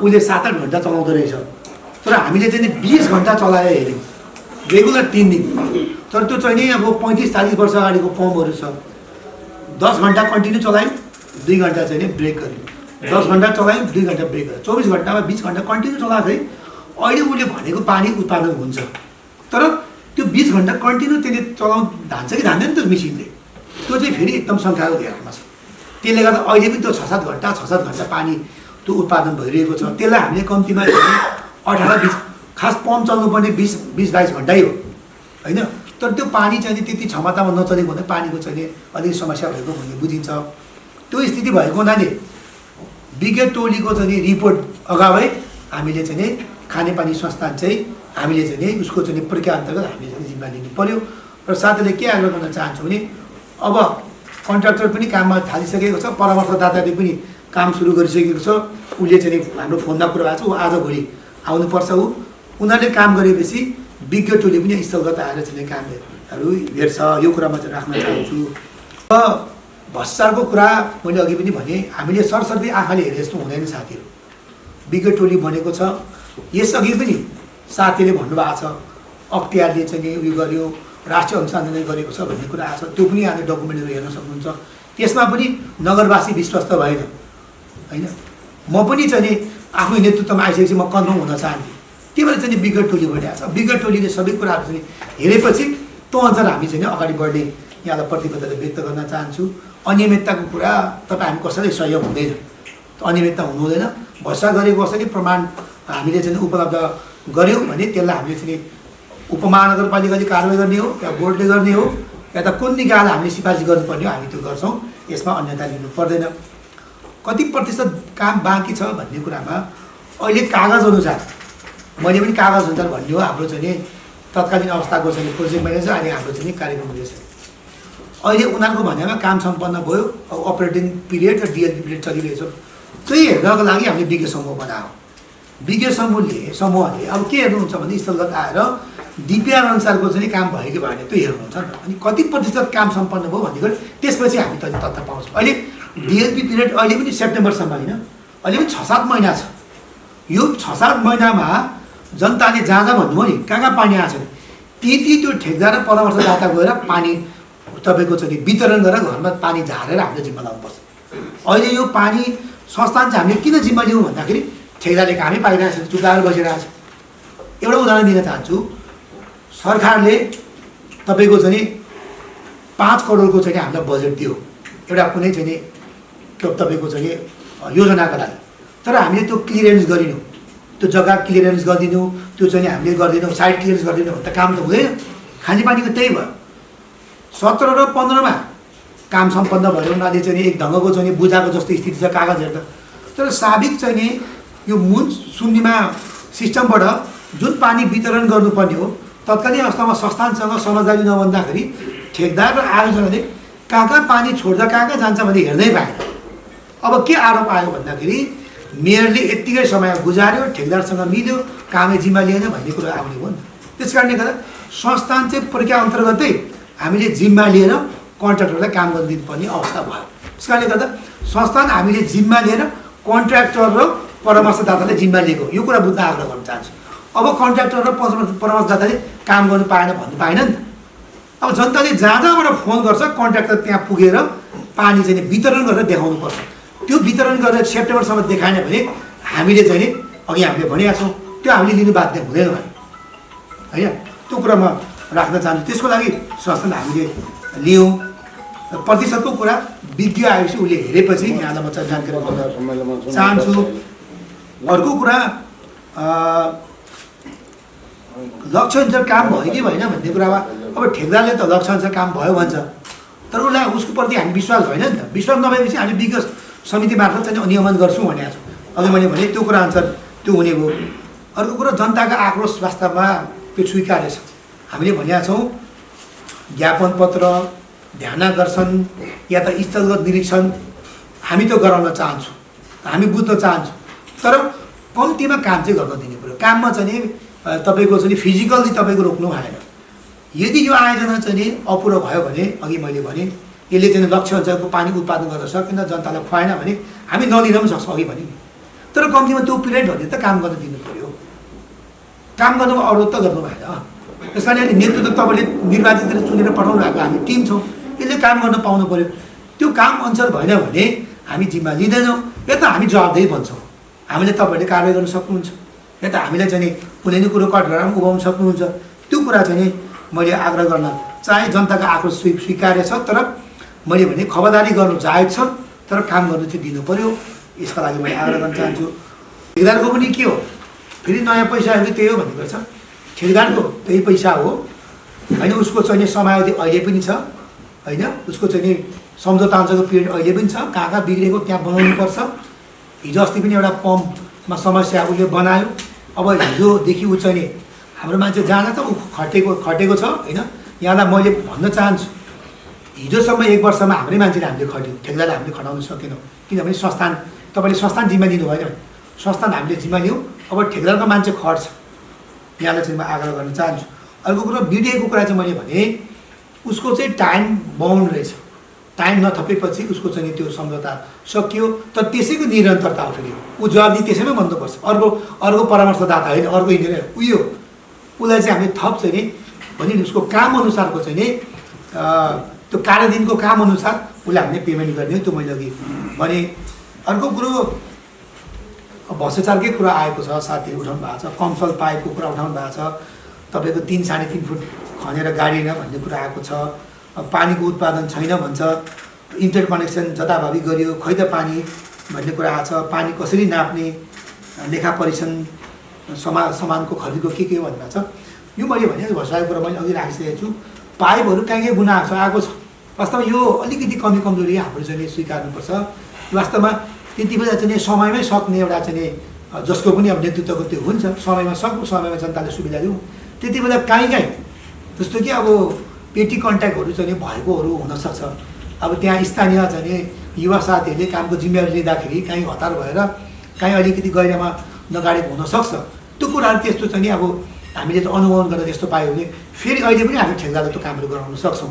Speaker 2: उसले 7-8 घन्टा चलाउँदो रहेछ। तर हामीले चाहिँ 20 घन्टा चलाएर हेऱ्यौँ रेगुलर 3 दिन। तर त्यो चाहिँ नि अब 35-40 वर्ष अगाडिको पम्पहरू छ। 10 घन्टा कन्टिन्यू चलायौँ, 2 घन्टा चाहिँ नि ब्रेक गऱ्यौँ, 10 घन्टा चलायौँ, 2 घन्टा ब्रेक गऱ्यौँ, 24 घन्टामा 20 घन्टा कन्टिन्यू चलाउँदै अहिले उसले भनेको पानी उत्पादन हुन्छ। तर त्यो 20 घन्टा कन्टिन्यू त्यसले धान्छ कि धान्दैन त्यो मेसिनले, त्यो चाहिँ फेरि एकदम सङ्ख्याको घेरामा छ। त्यसले गर्दा अहिले पनि त्यो 6-7 घन्टा पानी त्यो उत्पादन भइरहेको छ। त्यसलाई हामीले कम्तीमा 18-20 खास पम्प चल्नुपर्ने 20-22 घन्टै हो होइन। तर त्यो पानी चाहिँ त्यति क्षमतामा नचलेको भने पानीको चाहिँ अलिक समस्या भएको भन्ने बुझिन्छ। त्यो स्थिति भएको हुनाले विज्ञ टोलीको चाहिँ रिपोर्ट अगावै हामीले चाहिँ खानेपानी संस्थान चाहिँ हामीले चाहिँ उसको चाहिँ प्रक्रिया अन्तर्गत हामीले चाहिँ जिम्मा लिनु पर्यो। र साथैले के आग्रह गर्न चाहन्छु भने अब कन्ट्र्याक्टर पनि काममा थालिसकेको छ, परामर्शदाताले पनि काम सुरु गरिसकेको छ। उसले चाहिँ हाम्रो फोनमा कुरा भएको छ, ऊ आजभोलि आउनुपर्छ। उनीहरूले काम गरेपछि विज्ञ टोली पनि स्थलगत आएर चाहिँ कामहरू हेर्छ। यो कुरामा चाहिँ राख्न चाहन्छु। भ्रष्टाचारको कुरा मैले अघि पनि भने हामीले सरसर्ती आँखाले हेरे जस्तो हुँदैन साथीहरू। विज्ञ टोली बनेको छ। यसअघि पनि साथीले भन्नुभएको छ अख्तियारले चाहिँ उयो गर्यो, राष्ट्रिय अनुसन्धानले गरेको छ भन्ने कुरा आएको छ। त्यो पनि यहाँले डकुमेन्टहरू हेर्न सक्नुहुन्छ। त्यसमा पनि नगरवासी विश्वस्त भएन होइन। म पनि चाहिँ आफ्नो नेतृत्वमा आइसकेपछि म कन्फर्म हुन चाहन्थेँ। त्यही भएर चाहिँ विज्ञ टोली बनिएको छ। विज्ञ टोलीले सबै कुराहरू चाहिँ हेरेपछि त्यो अनुसार हामी चाहिँ अगाडि बढ्ने यहाँलाई प्रतिबद्धता व्यक्त गर्न चाहन्छु। अनियमितताको कुरा तपाईँ हामी कसैलाई सहयोग हुँदैन, अनियमितता हुनु हुँदैन। भ्रष्टाचार गरेको कसैले प्रमाण हामीले चाहिँ उपलब्ध गऱ्यौँ भने त्यसलाई हामीले चाहिँ उपमहानगरपालिकाले कारवाही गर्ने हो या बोर्डले गर्ने हो या त कुन निकायलाई हामीले सिफारिस गर्नुपर्ने हो, हामी त्यो गर्छौँ। यसमा अन्यथा लिनु पर्दैन। कति प्रतिशत काम बाँकी छ भन्ने कुरामा अहिले कागज अनुसार मैले पनि कागज हुन्छ भन्ने हो हाम्रो चाहिँ नि तत्कालीन अवस्थाको चाहिँ प्रोजेक्ट म्यानेजर अनि हाम्रो चाहिँ नि कार्यक्रम निर्देशक। अहिले उनीहरूको भन्नेमा काम सम्पन्न भयो, अब अपरेटिङ पिरियड र डिएलपी पिरियड चलिरहेछ। त्यही हेर्नको लागि हामीले विज्ञ समूह बनायौँ। विज्ञ समूहले अब के हेर्नुहुन्छ भने स्थलगत आएर डिपिआर अनुसारको चाहिँ काम भयो कि भएन त्यो हेर्नुहुन्छ नि त। अनि कति प्रतिशत काम सम्पन्न भयो भन्ने कुरा त्यसपछि हामी तथ्य पाउँछौँ। अहिले डिएलपी पिरियड अहिले पनि सेप्टेम्बरसम्म होइन, अहिले पनि 6-7 महिना छ। यो 6-7 महिनामा जनताले जहाँ जहाँ भन्नुभयो नि कहाँ पानी आएको छ ती त्यो ठेकदार र परामर्शदाता गएर पानी तपाईँको चाहिँ वितरण गरेर घरमा पानी झारेर हामीले जिम्मा लाउनुपर्छ। अहिले यो पानी संस्थान चाहिँ हामीले किन जिम्मा लिउँ भन्दाखेरि ठेकदारले कामै पाइरहेको छ, चुकाएर बसिरहेको छ। एउटा उदाहरण दिन चाहन्छु, सरकारले तपाईँको चाहिँ 5 करोडको चाहिँ हामीलाई बजेट दियो एउटा कुनै चाहिँ तपाईँको चाहिँ योजनाको लागि, तर हामीले त्यो क्लियरेन्स गरिनौँ, त्यो जग्गा क्लियरेन्स गरिदिनु, त्यो चाहिँ हामीले गरिदिनौँ, साइड क्लियरेन्स गरिदिनु भने त काम त हुँदैन। खानेपानीको त्यही भयो। 17 र 15मा काम सम्पन्न भयो, उनीहरूले चाहिँ एक ढङ्गको चाहिँ बुझाएको जस्तो स्थिति छ कागज हेर्दा। तर साबिक चाहिँ नि यो मुन शून्यमा सिस्टमबाट जुन पानी वितरण गर्नुपर्ने हो तत्कालीन अवस्थामा संस्थानसँग समझदारी नभन्दाखेरि ठेकदार र आयोजनाले कहाँ पानी छोड्दा कहाँ जान्छ भने हेर्दै पाएन। अब के आरोप आयो भन्दाखेरि मेयरले यत्तिकै समय गुजार्यो, ठेकदारसँग मिल्यो, कामै जिम्मा लिएन भन्ने कुरा आउने हो नि। त्यस कारणले गर्दा संस्थान चाहिँ प्रक्रिया अन्तर्गतै हामीले जिम्मा लिएर कन्ट्र्याक्टरलाई काम गर्न दिनुपर्ने अवस्था भयो। त्यस कारणले गर्दा संस्थान हामीले जिम्मा लिएर कन्ट्र्याक्टर र परामर्शदाताले जिम्मा लिएको यो कुरा बुझ्न आग्रह गर्न चाहन्छु। अब कन्ट्र्याक्टर र परामर्शदाताले काम गर्नु पाएन भन्नु पाएन नि त। अब जनताले जहाँ जहाँबाट फोन गर्छ कन्ट्र्याक्टर त्यहाँ पुगेर पानी चाहिँ वितरण गरेर देखाउनुपर्छ। त्यो वितरण गरेर सेप्टेम्बरसम्म देखाएन भने हामीले चाहिँ अघि हामीले भनेका छौँ त्यो हामीले लिनु बाध्य हुँदैन होइन। त्यो कुरा म राख्न चाहन्छु। त्यसको लागि संस्थान हामीले लियौँ। प्रतिशतको कुरा विज्ञ आएपछि उसले हेरेपछि यहाँलाई म चाहिँ जानकारी गर्न चाहन्छु। अर्को कुरा लक्ष्यअनुसार काम भयो कि भएन भन्ने कुरामा अब ठेकदारले त लक्ष्यअनुसार काम भयो भन्छ, तर उसलाई उसको प्रति हामी विश्वास भएन नि त। विश्वास नभएपछि हामी विज्ञ समिति मार्फत चाहिँ नियमन गर्छौँ भनेको छु। अघि मैले भने त्यो कुरा अनुसार त्यो हुने भयो। अर्को कुरा जनताको आक्रोश वास्तवमा त्यो स्वीकार्य छ। हामीले भनेका छौँ ज्ञापन पत्र, ध्यानाकर्षण या त स्थलगत निरीक्षण हामी त गराउन चाहन्छौँ, हामी बुझ्न चाहन्छौँ, तर कम्तीमा काम चाहिँ गर्न दिनु पऱ्यो। काममा चाहिँ तपाईँको चाहिँ फिजिकल्ली तपाईँको रोक्नु भएन। यदि यो आयोजना चाहिँ अपुरो भयो भने अघि मैले भने यसले चाहिँ लक्ष्य अनुसारको पानी उत्पादन गर्न सकेन, जनतालाई खुवाएन भने हामी नलिन पनि सक्छौँ अघि भने। तर कम्तीमा त्यो पिरियड भने त काम गर्न दिनु पऱ्यो। काम गर्नुमा अवरोध त गर्नु भएन। त्यस कारण नेतृत्व तपाईँले निर्वाचित गरेर चुनेर पठाउनु भएको हामी टिम छौँ, यसले काम गर्न पाउनु पऱ्यो। त्यो काम अनुसार भएन भने हामी जिम्मा लिँदैनौँ, या त हामी जवाबदेही भन्छौँ। हामीले तपाईँहरूले कारवाही गर्न सक्नुहुन्छ, या त हामीलाई चाहिँ कुनै न कुरो कठघरामा उभाउन सक्नुहुन्छ। त्यो कुरा चाहिँ मैले आग्रह गर्न चाहे। जनताको आक्रोश स्वीकार्य छ, तर मैले भने खबरदारी गर्नु जायज छ, तर काम गर्नु चाहिँ दिनु पऱ्यो। यसका लागि मैले आग्रह गर्न चाहन्छु। ठेकदारको पनि के हो, फेरि नयाँ पैसाहरू त्यही हो भन्ने गर्छ। ठेकदारको त्यही पैसा हो होइन, उसको चाहिँ समयावधि अहिले पनि छ होइन, उसको चाहिँ सम्झौता अनुसारको पिरियड अहिले पनि छ। कहाँ कहाँ बिग्रेको त्यहाँ बनाउनुपर्छ। हिजो अस्ति पनि एउटा पम्पमा समस्या उसले बनायो। अब हिजोदेखि ऊ चाहिँ हाम्रो मान्छे जहाँ जहाँ ऊ खटेको छ होइन। यहाँलाई मैले भन्न चाहन्छु, हिजोसम्म 1 वर्षमा हाम्रै मान्छेले हामीले खट्यौँ, ठेकदारलाई हामीले खटाउन सकेनौँ। किनभने संस्थान तपाईँले संस्थान जिम्मा लिनु भएन भने संस्थान हामीले जिम्मा लियौँ। अब ठेकदारको मान्छे खट्छ, यहाँलाई चाहिँ म आग्रह गर्न चाहन्छु। अर्को कुरा बिडिएको कुरा चाहिँ मैले भने उसको चाहिँ टाइम बाउन्ड रहेछ। टाइम नथपेपछि उसको चाहिँ त्यो सम्झौता सकियो, तर त्यसैको निरन्तरता हो। फेरि ऊ जवाबदेही त्यसैमै भन्नुपर्छ। अर्को परामर्शदाता होइन, अर्को इन्जिनियर उयो उसलाई चाहिँ हामीले थप चाहिँ नि भने उसको काम अनुसारको चाहिँ नि त्यो कार्यदिनको काम अनुसार उसलाई हामीले पेमेन्ट गर्ने हो। त्यो मैले अघि भने। अर्को कुरो भ्रष्टाचारकै कुरा आएको छ, साथीहरू उठाउनु भएको छ। कमसल पाइपको कुरा उठाउनु भएको छ। तपाईँको 3-3.5 फुट खनेर गाडिएन भन्ने कुरा आएको छ। पानीको उत्पादन छैन भन्छ, इन्टर कनेक्सन जताभावी गरियो, खै त पानी भन्ने कुरा आएको छ। पानी कसरी नाप्ने, लेखा परीक्षण, सामानको खरिदको के हो भन्ने छ। यो मैले भने भ्रष्टाचारको कुरा मैले अघि राखिसकेको छु। पाइपहरू कहीँ गुनासो आएको छ। वास्तवमा यो अलिकति कमजोरी हाम्रो चाहिँ स्वीकार्नुपर्छ। वास्तवमा त्यति बेला चाहिँ समयमै सक्ने एउटा चाहिँ जसको पनि अब नेतृत्वको त्यो हुन्छ, समयमा सक्नु, समयमा जनताले सुविधा दिउँ। त्यति बेला काहीँ जस्तो कि अब पेटी कन्ट्याक्टहरू चाहिँ भएकोहरू हुनसक्छ। अब त्यहाँ स्थानीय चाहिँ युवा साथीहरूले कामको जिम्मेवारी लिँदाखेरि काहीँ हतार भएर काहीँ अलिकति गहिरामा नगाडेको हुनसक्छ। त्यो कुराहरू त्यस्तो चाहिँ अब हामीले चाहिँ अनुगमन गरेर त्यस्तो पायो भने फेरि अहिले पनि हामी ठेकदारले त्यो कामहरू गराउन सक्छौँ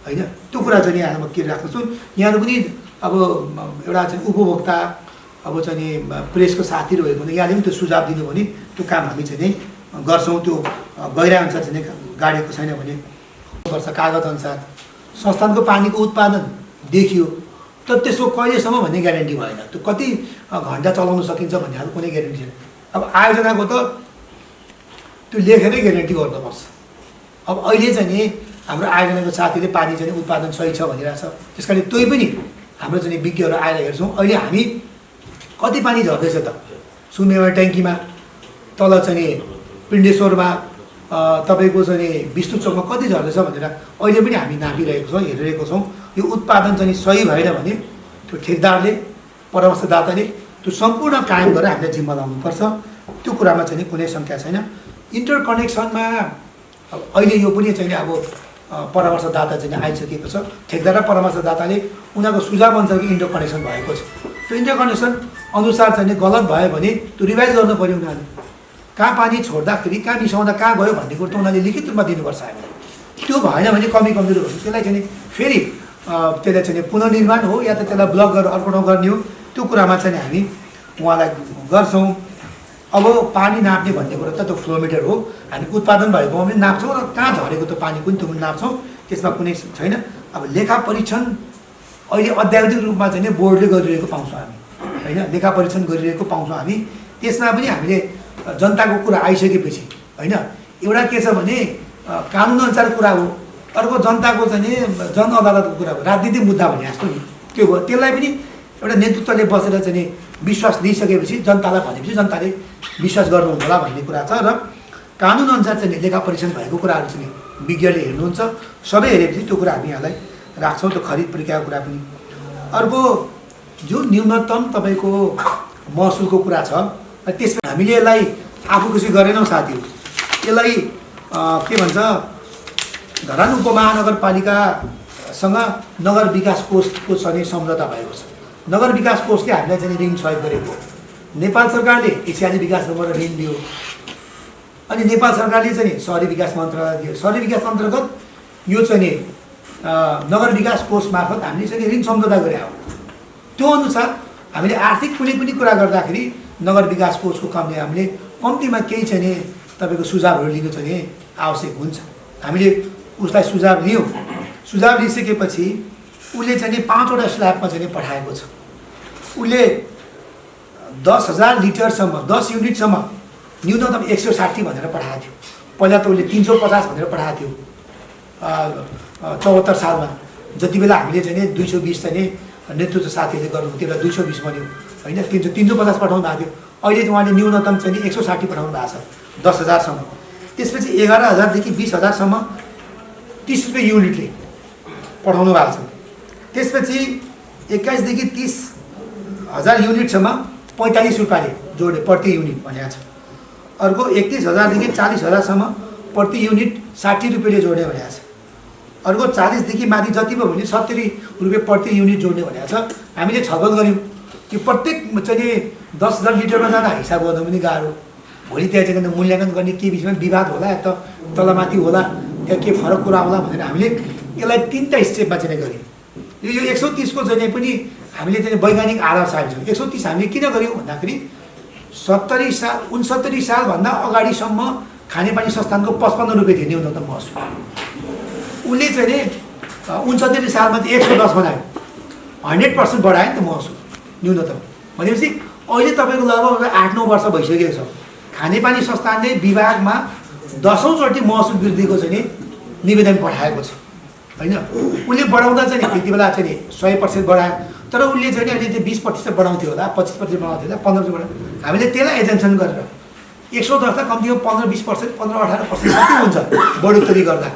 Speaker 2: होइन। त्यो कुरा चाहिँ यहाँ म के राख्दछु, यहाँहरू पनि अब एउटा चाहिँ उपभोक्ता अब चाहिँ प्रेसको साथीहरू भएको भने यहाँले पनि त्यो सुझाव दिनु भने त्यो काम हामी चाहिँ गर्छौँ। त्यो गहिराअनुसार चाहिँ गाडेको छैन भने वर्ष कागज अनुसार संस्थानको पानीको उत्पादन देखियो, तर त्यसको कहिलेसम्म भन्ने ग्यारेन्टी भएन। त्यो कति घन्टा चलाउन सकिन्छ भन्ने खालको कुनै ग्यारेन्टी छैन। अब आयोजनाको त त्यो लेखेरै ग्यारेन्टी गर्नुपर्छ। अब अहिले चाहिँ नि हाम्रो आयोजनाको साथीले पानी चाहिँ उत्पादन सही छ भनिरहेछ, त्यस कारण त्यही पनि हाम्रो चाहिँ विज्ञहरू आएर हेर्छौँ अहिले हामी कति पानी झर्दैछ त सुमेवा ट्याङ्कीमा, तल चाहिँ पिण्डेश्वरमा, तपाईँको चाहिँ विष्णु चोकमा कति झर्दैछ भनेर अहिले पनि हामी नापिरहेको छौँ, हेरिरहेको छौँ। यो उत्पादन चाहिँ सही भएन भने त्यो ठेकदारले, परामर्शदाताले त्यो सम्पूर्ण कायम गरेर हामीले जिम्मा लाउनुपर्छ। त्यो कुरामा चाहिँ कुनै शङ्का छैन। इन्टरकनेक्सनमा अहिले यो पनि चाहिँ अब परामर्शदाता चाहिँ आइसकेको छ। ठेकदार र परामर्शदाताले उनीहरूको सुझाव अनुसार इन्टरकनेक्सन भएको छ। त्यो इन्टरकनेक्सन अनुसार चाहिँ गलत भयो भने त्यो रिभाइज गर्नु पऱ्यो। उनीहरूले कहाँ पानी छोड्दाखेरि कहाँ मिसाउँदा कहाँ गयो भन्ने कुरो त उनीहरूले लिखित रूपमा दिनुपर्छ हामीलाई। त्यो भएन भने कमी कमजोरी भयो त्यसलाई चाहिँ फेरि त्यसलाई चाहिँ पुनर्निर्माण हो या त त्यसलाई ब्लक गरेर अर्को ठाउँ गर्ने हो। त्यो कुरामा चाहिँ हामी उहाँलाई गर्छौँ। अब पानी नाप्ने भन्ने कुरो त त्यो फ्लोमिटर हो, हामी उत्पादन भएकोमा पनि नाप्छौँ र कहाँ झरेको त्यो पानी पनि त्यो पनि नाप्छौँ, त्यसमा कुनै छैन। अब लेखा परीक्षण अहिले अध्यावधिक रूपमा चाहिँ बोर्डले गरिरहेको पाउँछौँ हामी होइन, लेखा परीक्षण गरिरहेको पाउँछौँ हामी। त्यसमा पनि हामीले जनताको कुरा आइसकेपछि होइन, एउटा के छ भने कानुनअनुसार कुरा हो, अर्को जनताको चाहिँ जन अदालतको कुरा हो, राजनीतिक मुद्दा भने जस्तो नि त्यो भयो। त्यसलाई पनि एउटा नेतृत्वले बसेर चाहिँ विश्वास दिइसकेपछि जनतालाई भनेपछि जनताले विश्वास गर्नुहुन्छ होला भन्ने कुरा छ। र कानुनअनुसार चाहिँ लेखा परीक्षण भएको कुराहरू चाहिँ विज्ञले हेर्नुहुन्छ, सबै हेरेपछि त्यो कुरा हामी यहाँलाई राख्छौँ। त्यो खरिद प्रक्रियाको कुरा पनि। अर्को जो न्यूनतम तपाईँको महसुलको कुरा छ, त्यसमा हामीले यसलाई आफू खुसी गरेनौँ साथीहरू। यसलाई के भन्छ, धरान उपमहानगरपालिकासँग नगर विकास कोषको चाहिँ सम्झौता भएको छ। नगर विकास कोषले हामीलाई चाहिँ ऋण सहयोग गरेको, नेपाल सरकारले एसियाली विकास नम्बर ऋण दियो, अनि नेपाल सरकारले चाहिँ सहरी विकास मन्त्रालय दियो। सहरी विकास अन्तर्गत यो चाहिँ नगर विकास कोष मार्फत हामीले चाहिँ ऋण सम्झौता गरे हो। त्यो अनुसार हामीले आर्थिक कुनै पनि कुरा गर्दाखेरि नगर विकास कोषको कमले हामीले कम्तीमा केही चाहिँ तपाईँको सुझावहरू लिनु चाहिँ आवश्यक हुन्छ। हामीले उसलाई सुझाव लियौँ, सुझाव लिइसकेपछि उसले चाहिँ 5वटा स्ल्याबमा चाहिँ पठाएको छ। उसले 10,000 लिटरसम्म 10 युनिटसम्म न्यूनतम 160 भनेर पठाएको थियो। पहिला त उसले 350 भनेर पठाएको थियो 74 सालमा, जति बेला हामीले चाहिँ 220 चाहिँ नेतृत्व साथीहरूले गर्नु त्यो बेला 220 बन्यो होइन, 350 पठाउनु भएको थियो। अहिले चाहिँ उहाँले न्यूनतम चाहिँ 160 पठाउनु भएको छ 10,000सम्म। त्यसपछि 11,000देखि 20,000सम्म 30 रुपियाँ युनिटले पठाउनु भएको छ। त्यसपछि 21देखि 30,000 युनिटसम्म 45 रुपियाँले जोड्ने प्रति युनिट भनेको छ। अर्को 31,000देखि 40,000सम्म प्रति युनिट 60 रुपियाँले जोड्ने भनेको छ। अर्को 40देखि माथि जति भयो भने 70 रुपियाँ प्रति युनिट जोड्ने भनेको छ। हामीले छलफल गऱ्यौँ कि प्रत्येक चाहिँ 10,000 लिटरमा जाँदा हिसाब गर्नु पनि गाह्रो, भोलि त्यहाँ चाहिँ मूल्याङ्कन गर्ने के विषयमा विवाद होला या त तलमाथि होला, त्यहाँ के फरक कुरा होला भनेर हामीले यसलाई 3टा स्टेपमा चाहिँ गऱ्यौँ। यो 130 को चाहिँ पनि हामीले चाहिँ वैज्ञानिक आधार साबित छ। 130 हामीले किन गऱ्यौँ भन्दाखेरि 69 सालभन्दा अगाडिसम्म खानेपानी संस्थानको 55 रुपियाँ थियो न्यूनतम महसुल। उसले चाहिँ 69 सालमा चाहिँ 110 बनायो, 100% बढायो नि त महसुल न्यूनतम। भनेपछि अहिले तपाईँको लगभग 8-9 वर्ष भइसकेको छ। खानेपानी संस्थानले विभागमा 10औं चोटि महसुल वृद्धिको चाहिँ निवेदन पठाएको छ होइन। उसले बढाउँदा चाहिँ त्यति बेला चाहिँ 100% बढायो, तर उसले चाहिँ अहिले चाहिँ 20% बढाउँथ्यो होला, 25% बढाउँथ्यो होला, 15% बढायो। हामीले त्यसलाई एजेन्सन गरेर 110 त कम्तीमा 15-20%, 15-18% कति हुन्छ बढोत्तरी गर्दा,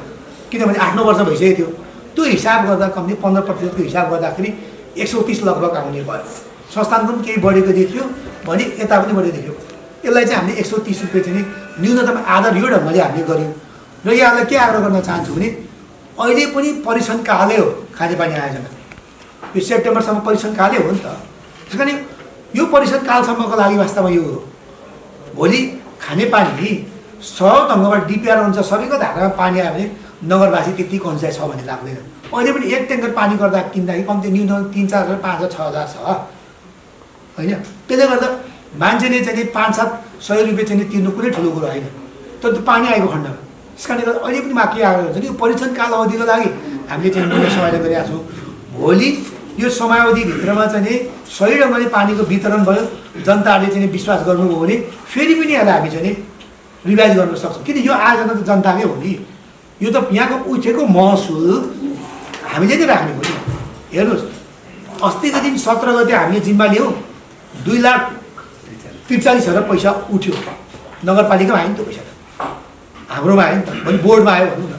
Speaker 2: किनभने 8-9 वर्ष भइसकेको थियो। त्यो हिसाब गर्दा कम्ती 15% को हिसाब गर्दाखेरि 130 लगभग आउने भयो। संस्थानको पनि केही बढेको देखियो, भने यता पनि बढिदियो। यसलाई चाहिँ हामीले 130 रुपियाँ चाहिँ न्यूनतम आधार यो ढङ्गले हामीले गऱ्यौँ। र यहाँलाई के आग्रह गर्न चाहन्छु भने अहिले पनि परीक्षण कालै हो खानेपानी आयोजना, यो सेप्टेम्बरसम्म परीक्षण कालै हो नि त। त्यस कारण यो परीक्षण कालसम्मको लागि वास्तवमा यो हो। भोलि खानेपानी सहज ढङ्गबाट डिपिआर हुन्छ, सबैको धारामा पानी आयो भने नगरवासी त्यति कन्सियस छ भन्ने लाग्दैन। अहिले पनि एक ट्याङ्कर पानी गर्दा किन्दाखेरि कम्ती न्यूनतम 3-4 हजार 5,000 6,000 छ होइन। त्यसले गर्दा मान्छेले चाहिँ 500-700 रुपियाँ चाहिँ तिर्नु कुनै ठुलो कुरो होइन, तर त्यो पानी आएको खण्डमा। त्यस कारणले गर्दा अहिले पनि के आग्रह हुन्छ कि यो परीक्षण काल अवधिको लागि हामीले चाहिँ मूल्य समायोजन गरिरहेका छौँ। भोलि यो समयावधिभित्रमा चाहिँ सही ढङ्गले पानीको वितरण भयो, जनताहरूले चाहिँ विश्वास गर्नुभयो भने फेरि पनि यसलाई हामी चाहिँ रिभाइज गर्न सक्छौँ। किन यो आयोजना त जनताकै हो नि, यो त यहाँको उठेको महसुल हामीले नै राख्ने हो नि। हेर्नुहोस्, अस्तिको दिन 17 गते हामीले जिम्मा लियौँ, 2,43,000 पैसा उठ्यो। नगरपालिकामा आयो नि त्यो पैसा त, हाम्रोमा आयो नि त, भने बोर्डमा आयो भनौँ न।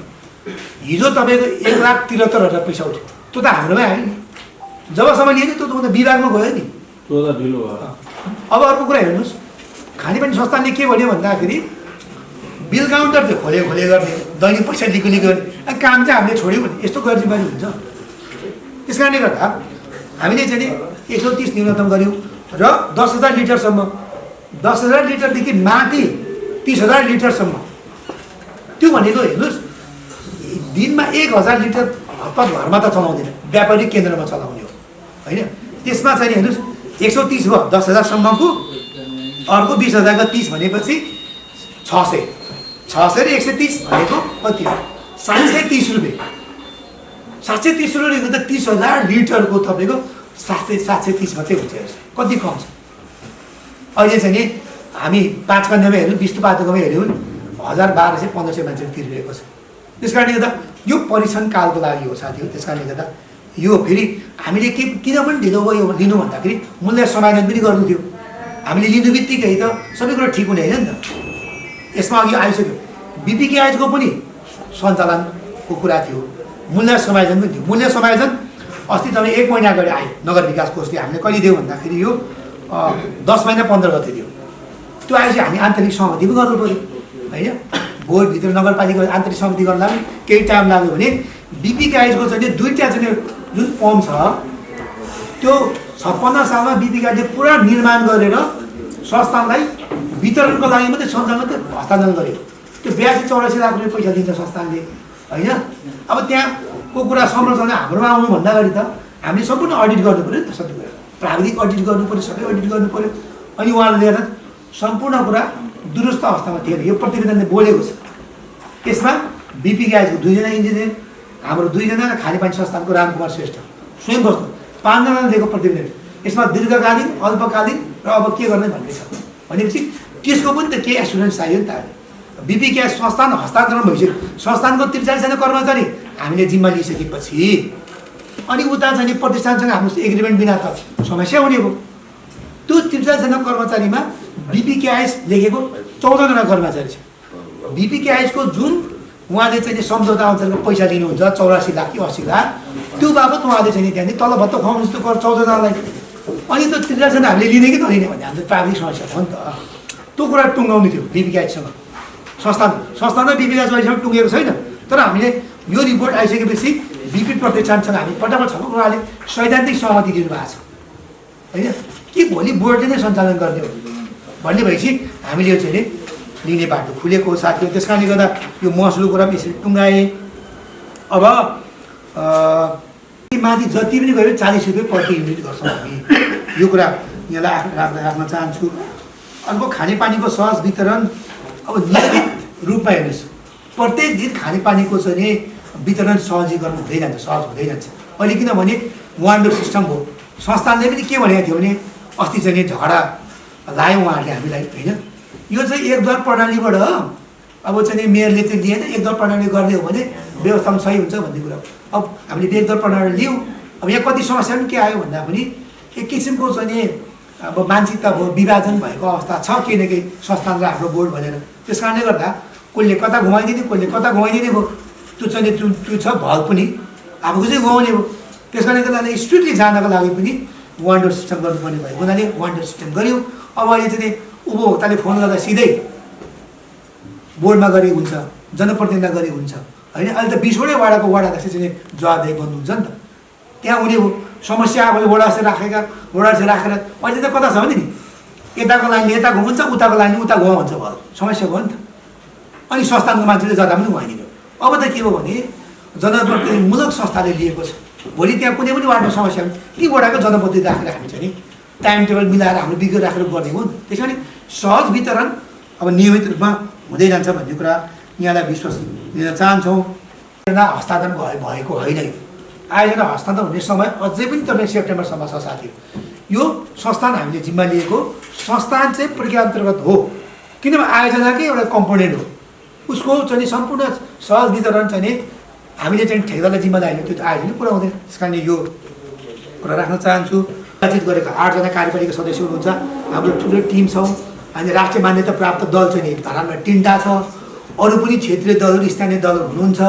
Speaker 2: हिजो तपाईँको 1,73,000 पैसा उठ्यो, त्यो त हाम्रोमै आयो नि। जबसम्म लिएन त्यो त विभागमा गयो नि। अब अर्को कुरा हेर्नुहोस्, खानेपानी संस्थानले के भन्यो भन्दाखेरि बिल काउन्टर चाहिँ खोले गर्ने, दैनिक पैसा लिएको गर्ने, काम चाहिँ हामीले छोड्यौँ भने यस्तो गैर जिम्मेवारी हुन्छ। त्यस कारणले गर्दा हामीले चाहिँ 130 न्यूनतम गऱ्यौँ र 10,000 लिटरसम्म, 10,000 लिटरदेखि माथि 30,000 लिटरसम्म। त्यो भनेको हेर्नुहोस्, दिनमा 1,000 लिटर हतपत घरमा त चलाउँदैन, व्यापारिक केन्द्रमा चलाउने हो होइन। त्यसमा चाहिँ हेर्नुहोस् 130 भयो 10,000सम्मको, अर्को 20,000 का 30 भनेपछि 600, 600 र 130 भनेको कति हो? 730 रुपियाँ। 730 रुपियाँ त 30,000 लिटरको तपाईँको 730 मात्रै हुन्छ। कति कम छ। अहिले चाहिँ नि हामी 5 कन्यामा हेऱ्यौँ, 20 पातोकोमा हेऱ्यौँ 1,000-1,200-1,500 मान्छेले तिरिरहेको छ। त्यस कारणले गर्दा यो परीक्षण कालको लागि हो साथीहरू। त्यस कारणले गर्दा यो फेरि हामीले किन पनि ढिलो भयो लिनु भन्दाखेरि मूल्य समायोजन पनि गर्नु थियो। हामीले लिनु बित्तिकै त सबै कुरो ठिक हुने होइन नि त। यसमा अघि आइसक्यो बिपिकेआइजको पनि सञ्चालनको कुरा थियो, मूल्य समायोजन पनि थियो। मूल्य समायोजन अस्ति तपाईँ 1 महिना अगाडि आयो नगर विकास कोषले। हामीले कहिले दियो भन्दाखेरि यो 10 महिना 15 गते दियो। त्यो आएपछि हामी आन्तरिक सहमति पनि गर्नु पऱ्यो होइन। बोर्डभित्र नगरपालिका आन्तरिक सहमति गर्नलाई केही टाइम लाग्यो भने बिपिकेआइजको चाहिँ 2टा चाहिँ जुन पम्प छ त्यो 56 सालमा बिपिकेआइजले पुरा निर्माण गरेर संस्थानलाई वितरणको लागि मात्रै सञ्चालन मात्रै हस्तान्तरण गर्यो। त्यो 82-84 लाख रुपियाँ पैसा दिन्छ संस्थानले होइन। अब त्यहाँको कुरा संरचना हाम्रोमा आउनुभन्दा अगाडि त हामीले सम्पूर्ण अडिट गर्नु पऱ्यो नि त। सबै कुरा प्राविधिक अडिट गर्नु पऱ्यो, सबै अडिट गर्नु पऱ्यो। अनि उहाँले लिएर सम्पूर्ण कुरा दुरुस्त अवस्थामा थिएन। यो प्रतिवेदनले बोलेको छ। यसमा बिपिकेआइजको 2 जना इन्जिनियर, हाम्रो 2 जना र खानेपानी संस्थानको रामकुमार श्रेष्ठ स्वयं बस्नु 5 जनाले दिएको प्रतिवेदन। यसमा दीर्घकालीन, अल्पकालीन र अब के गर्ने भन्ने छ भनेपछि त्यसको पनि त केही एसुरेन्स चाहियो नि त। बिपिकेआइज संस्थान हस्तान्तरण भइसक्यो। संस्थानको 43 जना कर्मचारी हामीले जिम्मा लिइसकेपछि अनि उता चाहिँ प्रतिष्ठानसँग हाम्रो एग्रिमेन्ट बिना त समस्या हुने भयो। त्यो 43 जना कर्मचारीमा बिपिकेआइज लेखेको 14 जना कर्मचारी छ। बिपिकेआइजको जुन उहाँले चाहिँ सम्झौता अनुसारको पैसा लिनुहुन्छ 84 लाख कि 80 लाख, त्यो बाबत उहाँले चाहिँ त्यहाँदेखि तलभत्त खुवाउनु जस्तो 14 जनालाई। अनि त 43 जना हामीले लिने कि नलिने भन्ने हाम्रो प्राविधिक समस्या छ नि त। त्यो कुरा टुङ्गाउनु थियो बिपिकेआइजसँग। संस्थान र बिपिकेआइज अहिलेसम्म टुङ्गेको छैन। तर हामीले यो रिपोर्ट आइसकेपछि बिपी प्रतिष्ठानसँग हामी पटक उहाँले सैद्धान्तिक सहमति दिनुभएको छ होइन कि भोलि बोर्डले नै सञ्चालन गर्ने हो भन्ने भएपछि हामीले यो चाहिँ लिने बाटो खुलेको हो साथीहरू। त्यस कारणले गर्दा यो महसुलको कुरा पनि यसरी टुङ्गाएँ। अब माथि जति पनि गयो 40 रुपियाँ प्रति युनिट गर्छौँ हामी। यो कुरा यहाँलाई राख्न चाहन्छु। अर्को खानेपानीको सहज वितरण। अब नियमित रूपमा हेर्नुहोस्, प्रत्येक दिन खानेपानीको चाहिँ वितरण सहजीकरण हुँदै जान्छ, सहज हुँदै जान्छ। अहिले किनभने वान डोर सिस्टम हो। संस्थानले पनि के भनेको थियो भने अस्ति चाहिँ झगडा लायो उहाँहरूले हामीलाई होइन। यो चाहिँ एकद्वार प्रणालीबाट अब चाहिँ मेयरले चाहिँ दिएन, एकद्वार प्रणाली गर्ने हो भने व्यवस्थापन सही हुन्छ भन्ने कुरा। अब हामीले एकद्वार प्रणाली लियौँ। अब यहाँ कति समस्या पनि के आयो भन्दा पनि एक किसिमको चाहिँ अब मानसिकता भयो, विभाजन भएको अवस्था छ केही न केही संस्थान र हाम्रो बोर्ड भनेर। त्यस कारणले गर्दा कसले कता घुमाइदिने, कसले कता घुमाइदिने भयो। त्यो चाहिँ त्यो छ भल पनि आफूको चाहिँ घुमाउने भयो। त्यस कारणले गर्दा स्ट्रिक्टली जानको लागि पनि वान डोर सिस्टम गर्नुपर्ने भएको हुनाले वान डोर सिस्टम गऱ्यौँ। अब अहिले चाहिँ उपभोक्ताले फोन गर्दा सिधै बोर्डमा गरेको हुन्छ, जनप्रतिनिधिलाई गरेको हुन्छ होइन। अहिले त 20वटै वडाको वडा अध्यक्ष चाहिँ जवाबदेही बन्नुहुन्छ नि त। त्यहाँ उनी समस्या अब वडा अध्यक्ष राखेका, वडा अध्यक्ष राखेर अहिले त कता छ भने नि यताको लाइनले यता घुम्छ, उताको लाइनले उता घुमाउँछ भयो, समस्या भयो नि त। अनि संस्थानको मान्छेले जाँदा पनि भएन। अब त के हो भने जनप्रतिनिधिमूलक संस्थाले लिएको छ। भोलि त्यहाँ कुनै पनि वार्डमा समस्या हुन्छ ती वडाको जनप्रतिनिधि राखेर हामी चाहिँ नि टाइम टेबल मिलाएर हाम्रो विज्ञ राखेर गर्ने हो नि। त्यसै भने सहज वितरण अब नियमित रूपमा हुँदै जान्छ भन्ने कुरा यहाँलाई विश्वास दिन चाहन्छौँ। हस्तान्तरण भएको होइन। आयोजना हस्तान्तरण हुने समय अझै पनि तपाईँ सेप्टेम्बरसम्म छ साथीहरू। यो संस्थान हामीले जिम्मा लिएको संस्थान चाहिँ प्रक्रिया अन्तर्गत हो, किनभने आयोजनाकै एउटा कम्पोनेन्ट हो। उसको चाहिँ सम्पूर्ण सहज वितरण चाहिँ हामीले चाहिँ ठेकेदारलाई जिम्मा लगायो त्यो आयोजना पुरा हुँदैन। त्यस कारण यो कुरा राख्न चाहन्छु। निर्वाचित गरेको 8जना कार्यपालिका सदस्य हुनुहुन्छ, हाम्रो ठुलो टिम छौँ। अनि राष्ट्रिय मान्यता प्राप्त दल चाहिँ धरानमा 3टा छ, अरू पनि क्षेत्रीय दलहरू स्थानीय दलहरू हुनुहुन्छ।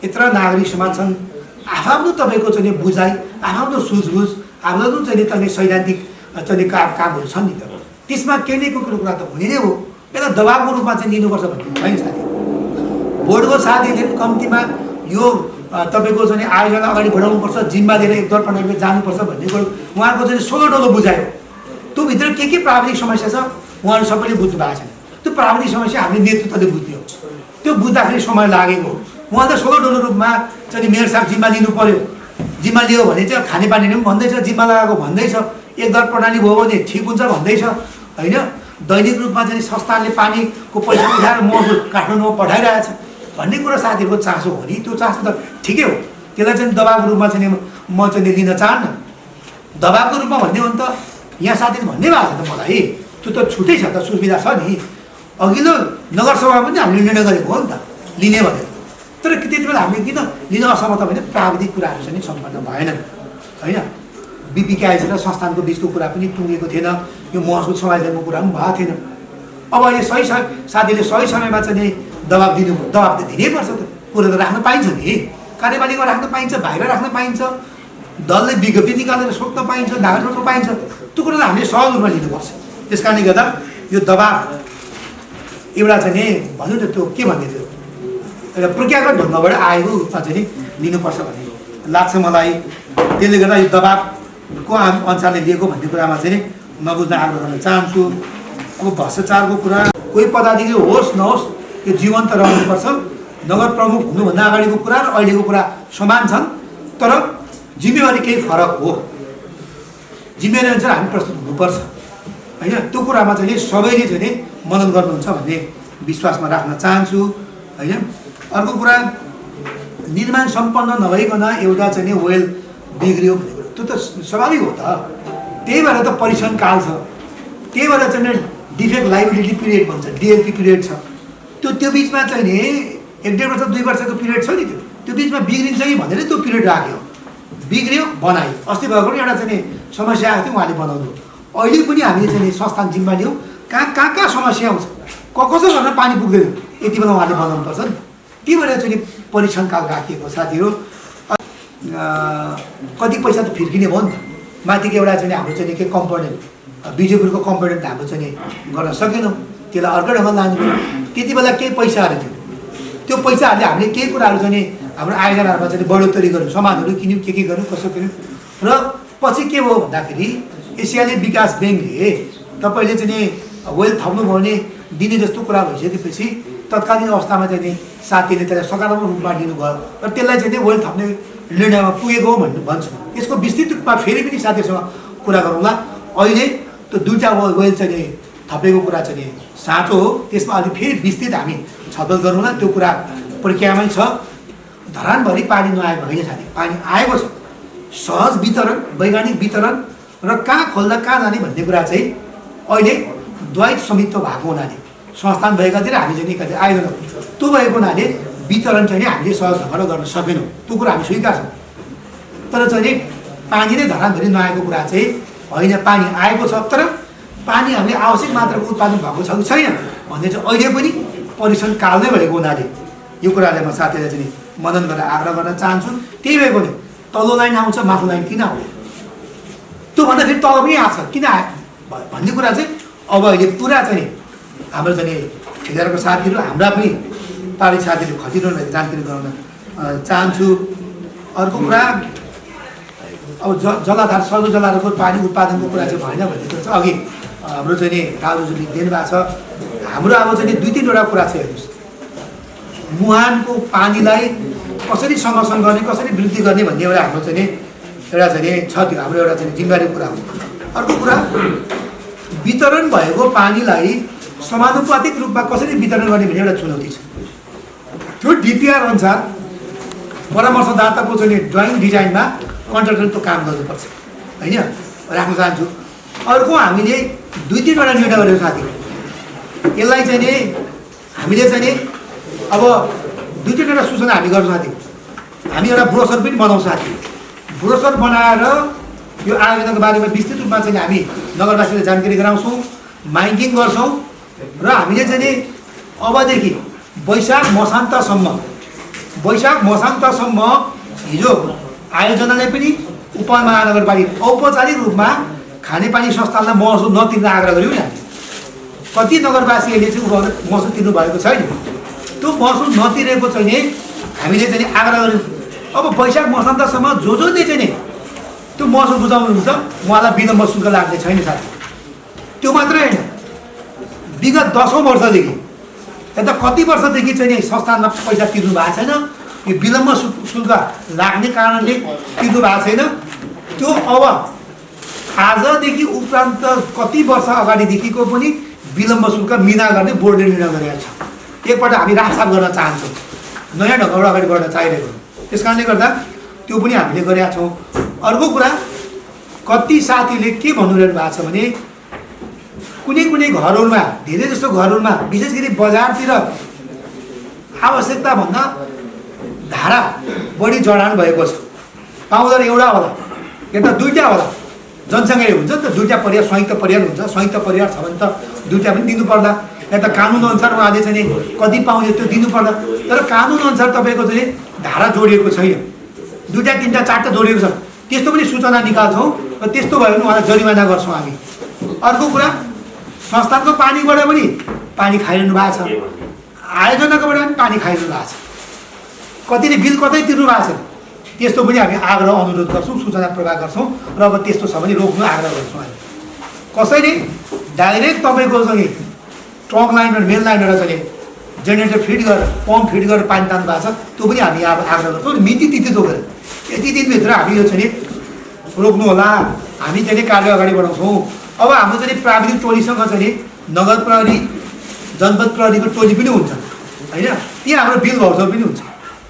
Speaker 2: यत्र नागरिक समाज छन्, आफ्नो तपाईँको चाहिँ बुझाइ, आफ्नो सुझबुझ, आफ्नो चाहिँ तपाईँ सैद्धान्तिक चाहिँ कामहरू छन् नि त। त्यसमा केही न केही कुरा त हुने नै हो। यसलाई दबावको रूपमा चाहिँ लिनुपर्छ भन्ने छैन साथी। बोर्डको साथीले पनि कम्तीमा यो तपाईँको चाहिँ आयोजना अगाडि बढाउनुपर्छ, जिम्मा लिएर एकदल प्रणालीमा जानुपर्छ भन्ने कुरो उहाँको चाहिँ सोलो डोलो बुझायो। त्योभित्र के प्राविधिक समस्या छ उहाँहरू सबैले बुझ्नु भएको छैन। त्यो प्राविधिक समस्या हामीले नेतृत्वले बुझ्यो, त्यो बुझ्दाखेरि समय लागेको। उहाँले सोलो डोलो रूपमा चाहिँ मेयर साहब जिम्मा लिनु पर्यो, जिम्मा लियो भने चाहिँ खानेपानीले पनि भन्दैछ, जिम्मा लगाएको भन्दैछ, एकदल प्रणाली भयो भने ठिक हुन्छ भन्दैछ होइन। दैनिक रूपमा चाहिँ संस्थानले पानीको पैसा उठाएर महसुल काठमाडौँमा पठाइरहेछ भन्ने कुरा साथीहरूको चासो हो नि। त्यो चासो त ठिकै हो, त्यसलाई चाहिँ दबावको रूपमा चाहिँ म चाहिँ लिन चाहन्न। दबावको रूपमा भन्ने हो भने त यहाँ साथीले भन्ने भएको छ त मलाई, त्यो त छुट्टै छ त, सुविधा छ नि। अघिल्लो नगरसभामा पनि हामीले निर्णय गरेको हो नि त लिने भनेर। तर त्यति बेला हामीले किन लिन असमर्थ भने प्राविधिक कुराहरू चाहिँ सम्पन्न भएनन् होइन। बिपिकेआई र संस्थानको बिचको कुरा पनि टुङ्गेको थिएन, यो महसुल समायोजनको कुरा पनि भएको थिएन। अब अहिले सही साथीले सही समयमा चाहिँ दबाब दिनु, दबाब त दिनैपर्छ त। कुरो त राख्न पाइन्छ नि, कार्यपालिकामा राख्न पाइन्छ, बाहिर राख्न पाइन्छ, दलले विज्ञप्ति निकालेर सोध्न पाइन्छ, नागरिक सोध्न पाइन्छ। त्यो कुरो त हामीले सहज रूपमा लिनुपर्छ। त्यस कारणले गर्दा यो दबाब एउटा चाहिँ नि भन्नु न त्यो के भन्ने थियो एउटा प्रक्रियागत ढङ्गबाट आएको रूपमा चाहिँ नि लिनुपर्छ भन्ने लाग्छ मलाई। त्यसले गर्दा यो दबाबको अनुसारले लिएको भन्ने कुरामा चाहिँ नबुझ्न आग्रह गर्न चाहन्छु। अब भ्रष्टाचारको कुरा कोही पदाधिकारी होस् नहोस् यो जीवन्त रहनुपर्छ। नगर प्रमुख हुनुभन्दा अगाडिको कुरा र अहिलेको कुरा समान छन्, तर जिम्मेवारी केही फरक हो। जिम्मेवारी अनुसार हामी प्रस्तुत हुनुपर्छ होइन। त्यो कुरामा चाहिँ सबैले चाहिँ मनन गर्नुहुन्छ भन्ने विश्वासमा राख्न चाहन्छु होइन। अर्को कुरा निर्माण सम्पन्न नभइकन एउटा चाहिँ वेल बिग्रियो भन्ने कुरा त्यो त स्वाभाविक हो त। त्यही भएर त परीक्षण काल छ, त्यही भएर चाहिँ डिफेक्ट लाइबिलिटी पिरियड भन्छ, डिएलपी पिरियड छ। त्यो बिचमा चाहिँ नि 1.5 वर्ष 2 वर्षको पिरियड छ नि, त्यो बिचमा बिग्रिन्छ कि भनेर त्यो पिरियड राख्यो, बिग्रियो बनायो। अस्ति भएको पनि एउटा चाहिँ समस्या आएको थियो, उहाँले बनाउनु। अहिले पनि हामीले चाहिँ संस्थान जिम्मा लियौँ, कहाँ समस्या आउँछ, कसो गरेर पानी पुग्दैन, यति बेला उहाँले बनाउनुपर्छ नि। त्यही भएर चाहिँ परीक्षण काल राखिएको साथीहरू। कति पैसा त फिर्किने भयो नि त। माथिको एउटा चाहिँ हाम्रो चाहिँ के कम्पोनेन्ट बिजेपुरको कम्पोनेन्ट हाम्रो चाहिँ गर्न सकेनौँ, त्यसलाई अर्कै ढङ्गले लानु पऱ्यो। त्यति बेला केही पैसाहरू थियो, त्यो पैसाहरूले हामीले केही कुराहरू चाहिँ हाम्रो आयोजनाहरूमा चाहिँ बढोत्तरी गर्यौँ, सामानहरू किन्यौँ, के गर्यौँ, कसो किन्यौँ। र पछि के भयो भन्दाखेरि एसियाली विकास ब्याङ्कले तपाईँले चाहिँ वेल थप्नुभयो भने दिने जस्तो कुरा भइसकेपछि तत्कालीन अवस्थामा चाहिँ साथीले त्यसलाई सकारात्मक रूपमा लिनुभयो र त्यसलाई चाहिँ वेल थप्ने निर्णयमा पुगेको हो भन्छु। यसको विस्तृत रूपमा फेरि पनि साथीहरूसँग कुरा गरौँला। अहिले त्यो 2टा वेल चाहिँ थपेको कुरा चाहिँ साँचो हो, त्यसमा अलिक फेरि विस्तृत हामी छलफल गरौँला। त्यो कुरा प्रक्रियामै छ। धरानभरि पानी नआएको होइन साथी, पानी आएको छ। सहज वितरण, वैज्ञानिक वितरण र कहाँ खोल्दा कहाँ जाने भन्ने कुरा चाहिँ अहिले द्वैत स्वामित्व भएको हुनाले संस्थान भएकातिर हामी चाहिँ कतै आयोजना त्यो भएको हुनाले वितरण चाहिँ हामीले सहज ढङ्गले गर्न सकेनौँ, त्यो कुरा हामी स्वीकार्छौँ। तर चाहिँ पानी नै धरानभरि नआएको कुरा चाहिँ होइन, पानी आएको छ, तर पानी हामीले आवश्यक मात्राको उत्पादन भएको छ कि छैन भन्ने चाहिँ अहिले पनि परीक्षण काल नै भएको हुनाले यो कुराले म साथीलाई चाहिँ मनन गरेर आग्रह गर्न चाहन्छु। त्यही भएको नि तल्लो लाइन आउँछ, माथि लाइन किन आउँछ, त्योभन्दा फेरि तल पनि आएको छ किन आयो भन्ने कुरा चाहिँ अब अहिले पुरा चाहिँ हाम्रो चाहिँ ठेकेदारको साथीहरू हाम्रा पनि पार्टी साथीहरू खटिरहनु भएको जानकारी गराउन चाहन्छु। अर्को कुरा अब जलाधार सर्व जलाधारको पानी उत्पादनको कुरा चाहिँ भएन भन्ने कुरा चाहिँ अघि हाम्रो चाहिँ नि राजुले दिनु भएको छ। हाम्रो अब चाहिँ 2-3वटा कुरा छ हेर्नुहोस्, मुहानको पानीलाई कसरी संरक्षण गर्ने, कसरी वृद्धि गर्ने भन्ने एउटा हाम्रो चाहिँ नि एउटा चाहिँ नि छ, त्यो हाम्रो एउटा चाहिँ जिम्मेवारीको कुरा हो। अर्को कुरा वितरण भएको पानीलाई समानुपातिक रूपमा कसरी वितरण गर्ने भन्ने एउटा चुनौती छ। त्यो डिपिआर अनुसार परामर्शदाताको चाहिँ ड्रइङ डिजाइनमा कन्ट्राक्टरले त्यो काम गर्नुपर्छ होइन, राख्न चाहन्छु। अर्को हामीले 2-3वटा निर्णय गरेको साथी, यसलाई चाहिँ नि हामीले चाहिँ नि अब 2-3वटा सूचना हामी गर्छौँ साथी। हामी एउटा ब्रोसर पनि बनाउँछौँ साथी। ब्रोसर बनाएर यो आयोजनाको बारेमा विस्तृत रूपमा चाहिँ हामी नगरवासीलाई जानकारी गराउँछौँ, माइकिङ गर्छौँ र हामीले चाहिँ नि अबदेखि वैशाख मसान्तसम्म हिजो आयोजनाले पनि उपमहानगरपालिका औपचारिक रूपमा खानेपानी संस्थानलाई महसुल नतिर्न आग्रह गऱ्यौँ नि हामी। कति नगरवासीहरूले चाहिँ महसुल तिर्नु भएको छैन, त्यो महसुल नतिरेको चाहिँ नि हामीले चाहिँ आग्रह गऱ्यौँ। अब वैशाख मसान्तसम्म जसले चाहिँ नि त्यो महसुल बुझाउनुहुन्छ उहाँलाई विलम्ब शुल्क लाग्ने छैन साथी। त्यो मात्रै होइन, विगत 10औं वर्षदेखि यता कति वर्षदेखि चाहिँ नि संस्थानमा पैसा तिर्नु भएको छैन, यो विलम्ब शुल्क लाग्ने कारणले तिर्नु भएको छैन। त्यो अब आजदेखि उपरान्त कति वर्ष अगाडिदेखिको पनि विलम्ब शुल्क मिना गर्ने बोर्डले निर्णय गरेको छ। एकपल्ट हामी राखसाफ गर्न चाहन्छौँ, नयाँ ढङ्गबाट अगाडि बढ्न चाहिरहेको, त्यस कारणले गर्दा त्यो पनि हामीले गरेका छौँ। अर्को कुरा, कति साथीले के भन्नुभएको छ भने कुनै घरहरूमा, धेरै जस्तो घरहरूमा विशेष गरी बजारतिर आवश्यकताभन्दा धारा बढी जडान भएको छ। पाउँदो एउटा होला या त 2टा होला, जनसङ्ख्या हुन्छ नि त, 2टा परिवार संयुक्त परिवार हुन्छ, संयुक्त परिवार छ भने त 2टा पनि दिनुपर्ला, या त कानुनअनुसार उहाँले चाहिँ कति पाउने त्यो दिनुपर्ला। तर कानुनअनुसार तपाईँको चाहिँ धारा जोडिएको छैन, 2टा 3टा 4टा जोडिएको छ, त्यस्तो पनि सूचना निकाल्छौँ र त्यस्तो भयो भने उहाँलाई जरिमाना गर्छौँ हामी। अर्को कुरा, संस्थानको पानीबाट पनि पानी खाइरहनु भएको छ, आयोजनाकोबाट पनि पानी खाइरहनु भएको छ, कतिले बिल कतै तिर्नु भएको छ, त्यस्तो पनि हामी आग्रह अनुरोध गर्छौँ, सूचना प्रवाह गर्छौँ र अब त्यस्तो छ भने रोक्नु आग्रह गर्छौँ हामी। कसैले डाइरेक्ट तपाईँको चाहिँ ट्रक लाइनबाट मेन लाइनबाट चाहिँ जेनेरेटर फिट गरेर पम्प फिट गरेर पानी तान्नु भएको छ, त्यो पनि हामी अब आग्रह गर्छौँ। मिति तिथि तोकेर यति दिनभित्र हामी यो चाहिँ रोक्नु होला, हामी चाहिँ कार्य अगाडि बढाउँछौँ। अब हाम्रो चाहिँ प्राविधिक टोलीसँग चाहिँ नगर प्रहरी, जनपद प्रहरीको टोली पनि हुन्छ होइन, ती हाम्रो बिल भाउचर पनि हुन्छ,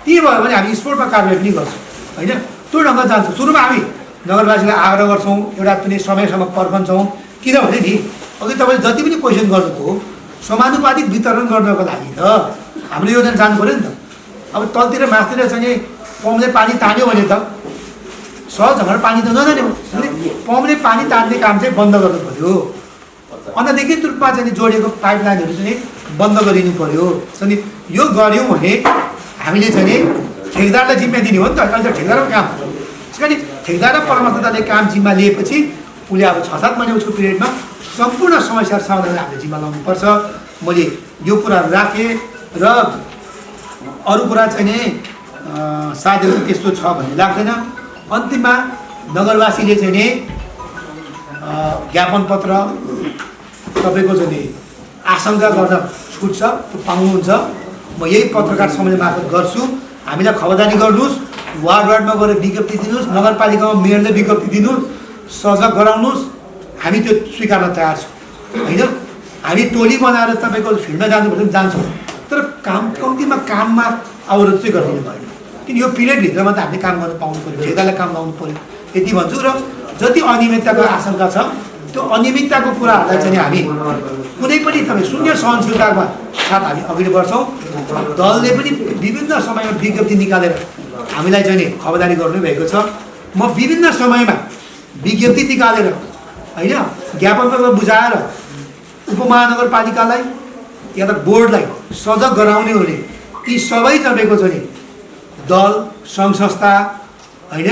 Speaker 2: ती भयो भने हामी स्पोर्टमा कारवाही पनि गर्छौँ होइन, त्यो ढङ्गमा जान्छौँ। सुरुमा हामी नगरवासीलाई आग्रह गर्छौँ, एउटा पनि समयसम्म पर्खन्छौँ, किनभने नि अघि तपाईँले जति पनि क्वेसन गर्नुभयो समानुपातिक वितरण गर्नको लागि त हाम्रो योजना जानु पऱ्यो नि त। अब तलतिर मासतिर चाहिँ पम्पले पानी तान्यो भने त सहज ढङ्गबाट पानी त नजाने, पम्पले पानी तान्ने काम चाहिँ बन्द गर्नु पऱ्यो, अनदेखित रूपमा चाहिँ जोडिएको पाइपलाइनहरू चाहिँ बन्द गरिनु पऱ्यो। अनि यो गऱ्यौँ भने हामीले चाहिँ ठेकेदारलाई जिम्मा दिने हो नि त, अहिले त ठेकेदारको काम हो। त्यस कारण ठेकेदार र परामर्शदाताले काम जिम्मा लिएपछि उसले अब 6-7 महिना उसको पिरियडमा सम्पूर्ण समस्या समाधान हामीले जिम्मा लाउनुपर्छ। मैले यो कुराहरू राखेँ र अरू कुरा चाहिँ नि साथीहरू त्यस्तो छ भन्ने लाग्दैन। अन्तिममा नगरवासीले चाहिँ नि ज्ञापन पत्र तपाईँको चाहिँ नि आशंका गर्न छुट छ, त्यो पाउनुहुन्छ। म यही पत्रकार सम्मेलन मार्फत गर्छु, हामीलाई खबरदारी गर्नुहोस्, वार्डमा गएर विज्ञप्ति दिनुहोस्, नगरपालिकामा मेयरले विज्ञप्ति दिनुहोस्, सजग गराउनुहोस्, हामी त्यो स्वीकार्न तयार छौँ होइन। हामी टोली बनाएर तपाईँको फिल्डमा जानुपर्छ भने जान्छौँ, तर काम कम्तीमा काममा अवरोध चाहिँ गरिदिनु भएन, किन यो पिरियडभित्रमा त हामीले काम गर्न पाउनु पऱ्यो, ठेकेदारलाई काम लाउनु पऱ्यो, यति भन्छु। र जति अनियमितताको आशंका छ त्यो अनियमितताको कुराहरूलाई चाहिँ हामी कुनै पनि तपाईँ शून्य सहनशीलतामा साथ हामी अगाडि बढ्छौँ। दलले पनि विभिन्न समयमा विज्ञप्ति निकालेर हामीलाई चाहिँ खबरदारी गर्नुभएको छ। म विभिन्न समयमा विज्ञप्ति निकालेर होइन, ज्ञापन पत्र बुझाएर उपमहानगरपालिकालाई या त बोर्डलाई सजग गराउने हो भने ती सबै तपाईँको चाहिँ दल, सङ्घ संस्था होइन,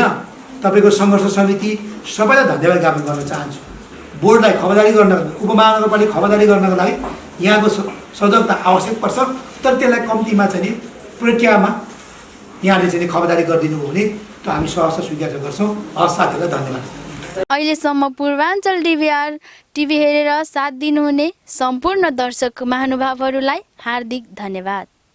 Speaker 2: तपाईँको सङ्घर्ष समिति सबैलाई धन्यवाद ज्ञापन गर्न चाहन्छु। बोर्डलाई खबरदारी गर्नको उपमहानगरपालिका खबरदारी गर्नको लागि यहाँको सजगता आवश्यक पर्छ। तर त्यसलाई कम्तीमा चाहिँ नि प्रक्रियामा यहाँले चाहिँ खबरदारी गरिदिनु हो भने त्यो हामी सहर्ष स्वीकार गर्छौँ। हस् साथीहरूलाई धन्यवाद।
Speaker 7: अहिलेसम्म पूर्वाञ्चल डिभिआर टिभी हेरेर साथ दिनुहुने सम्पूर्ण दर्शक महानुभावहरूलाई हार्दिक धन्यवाद।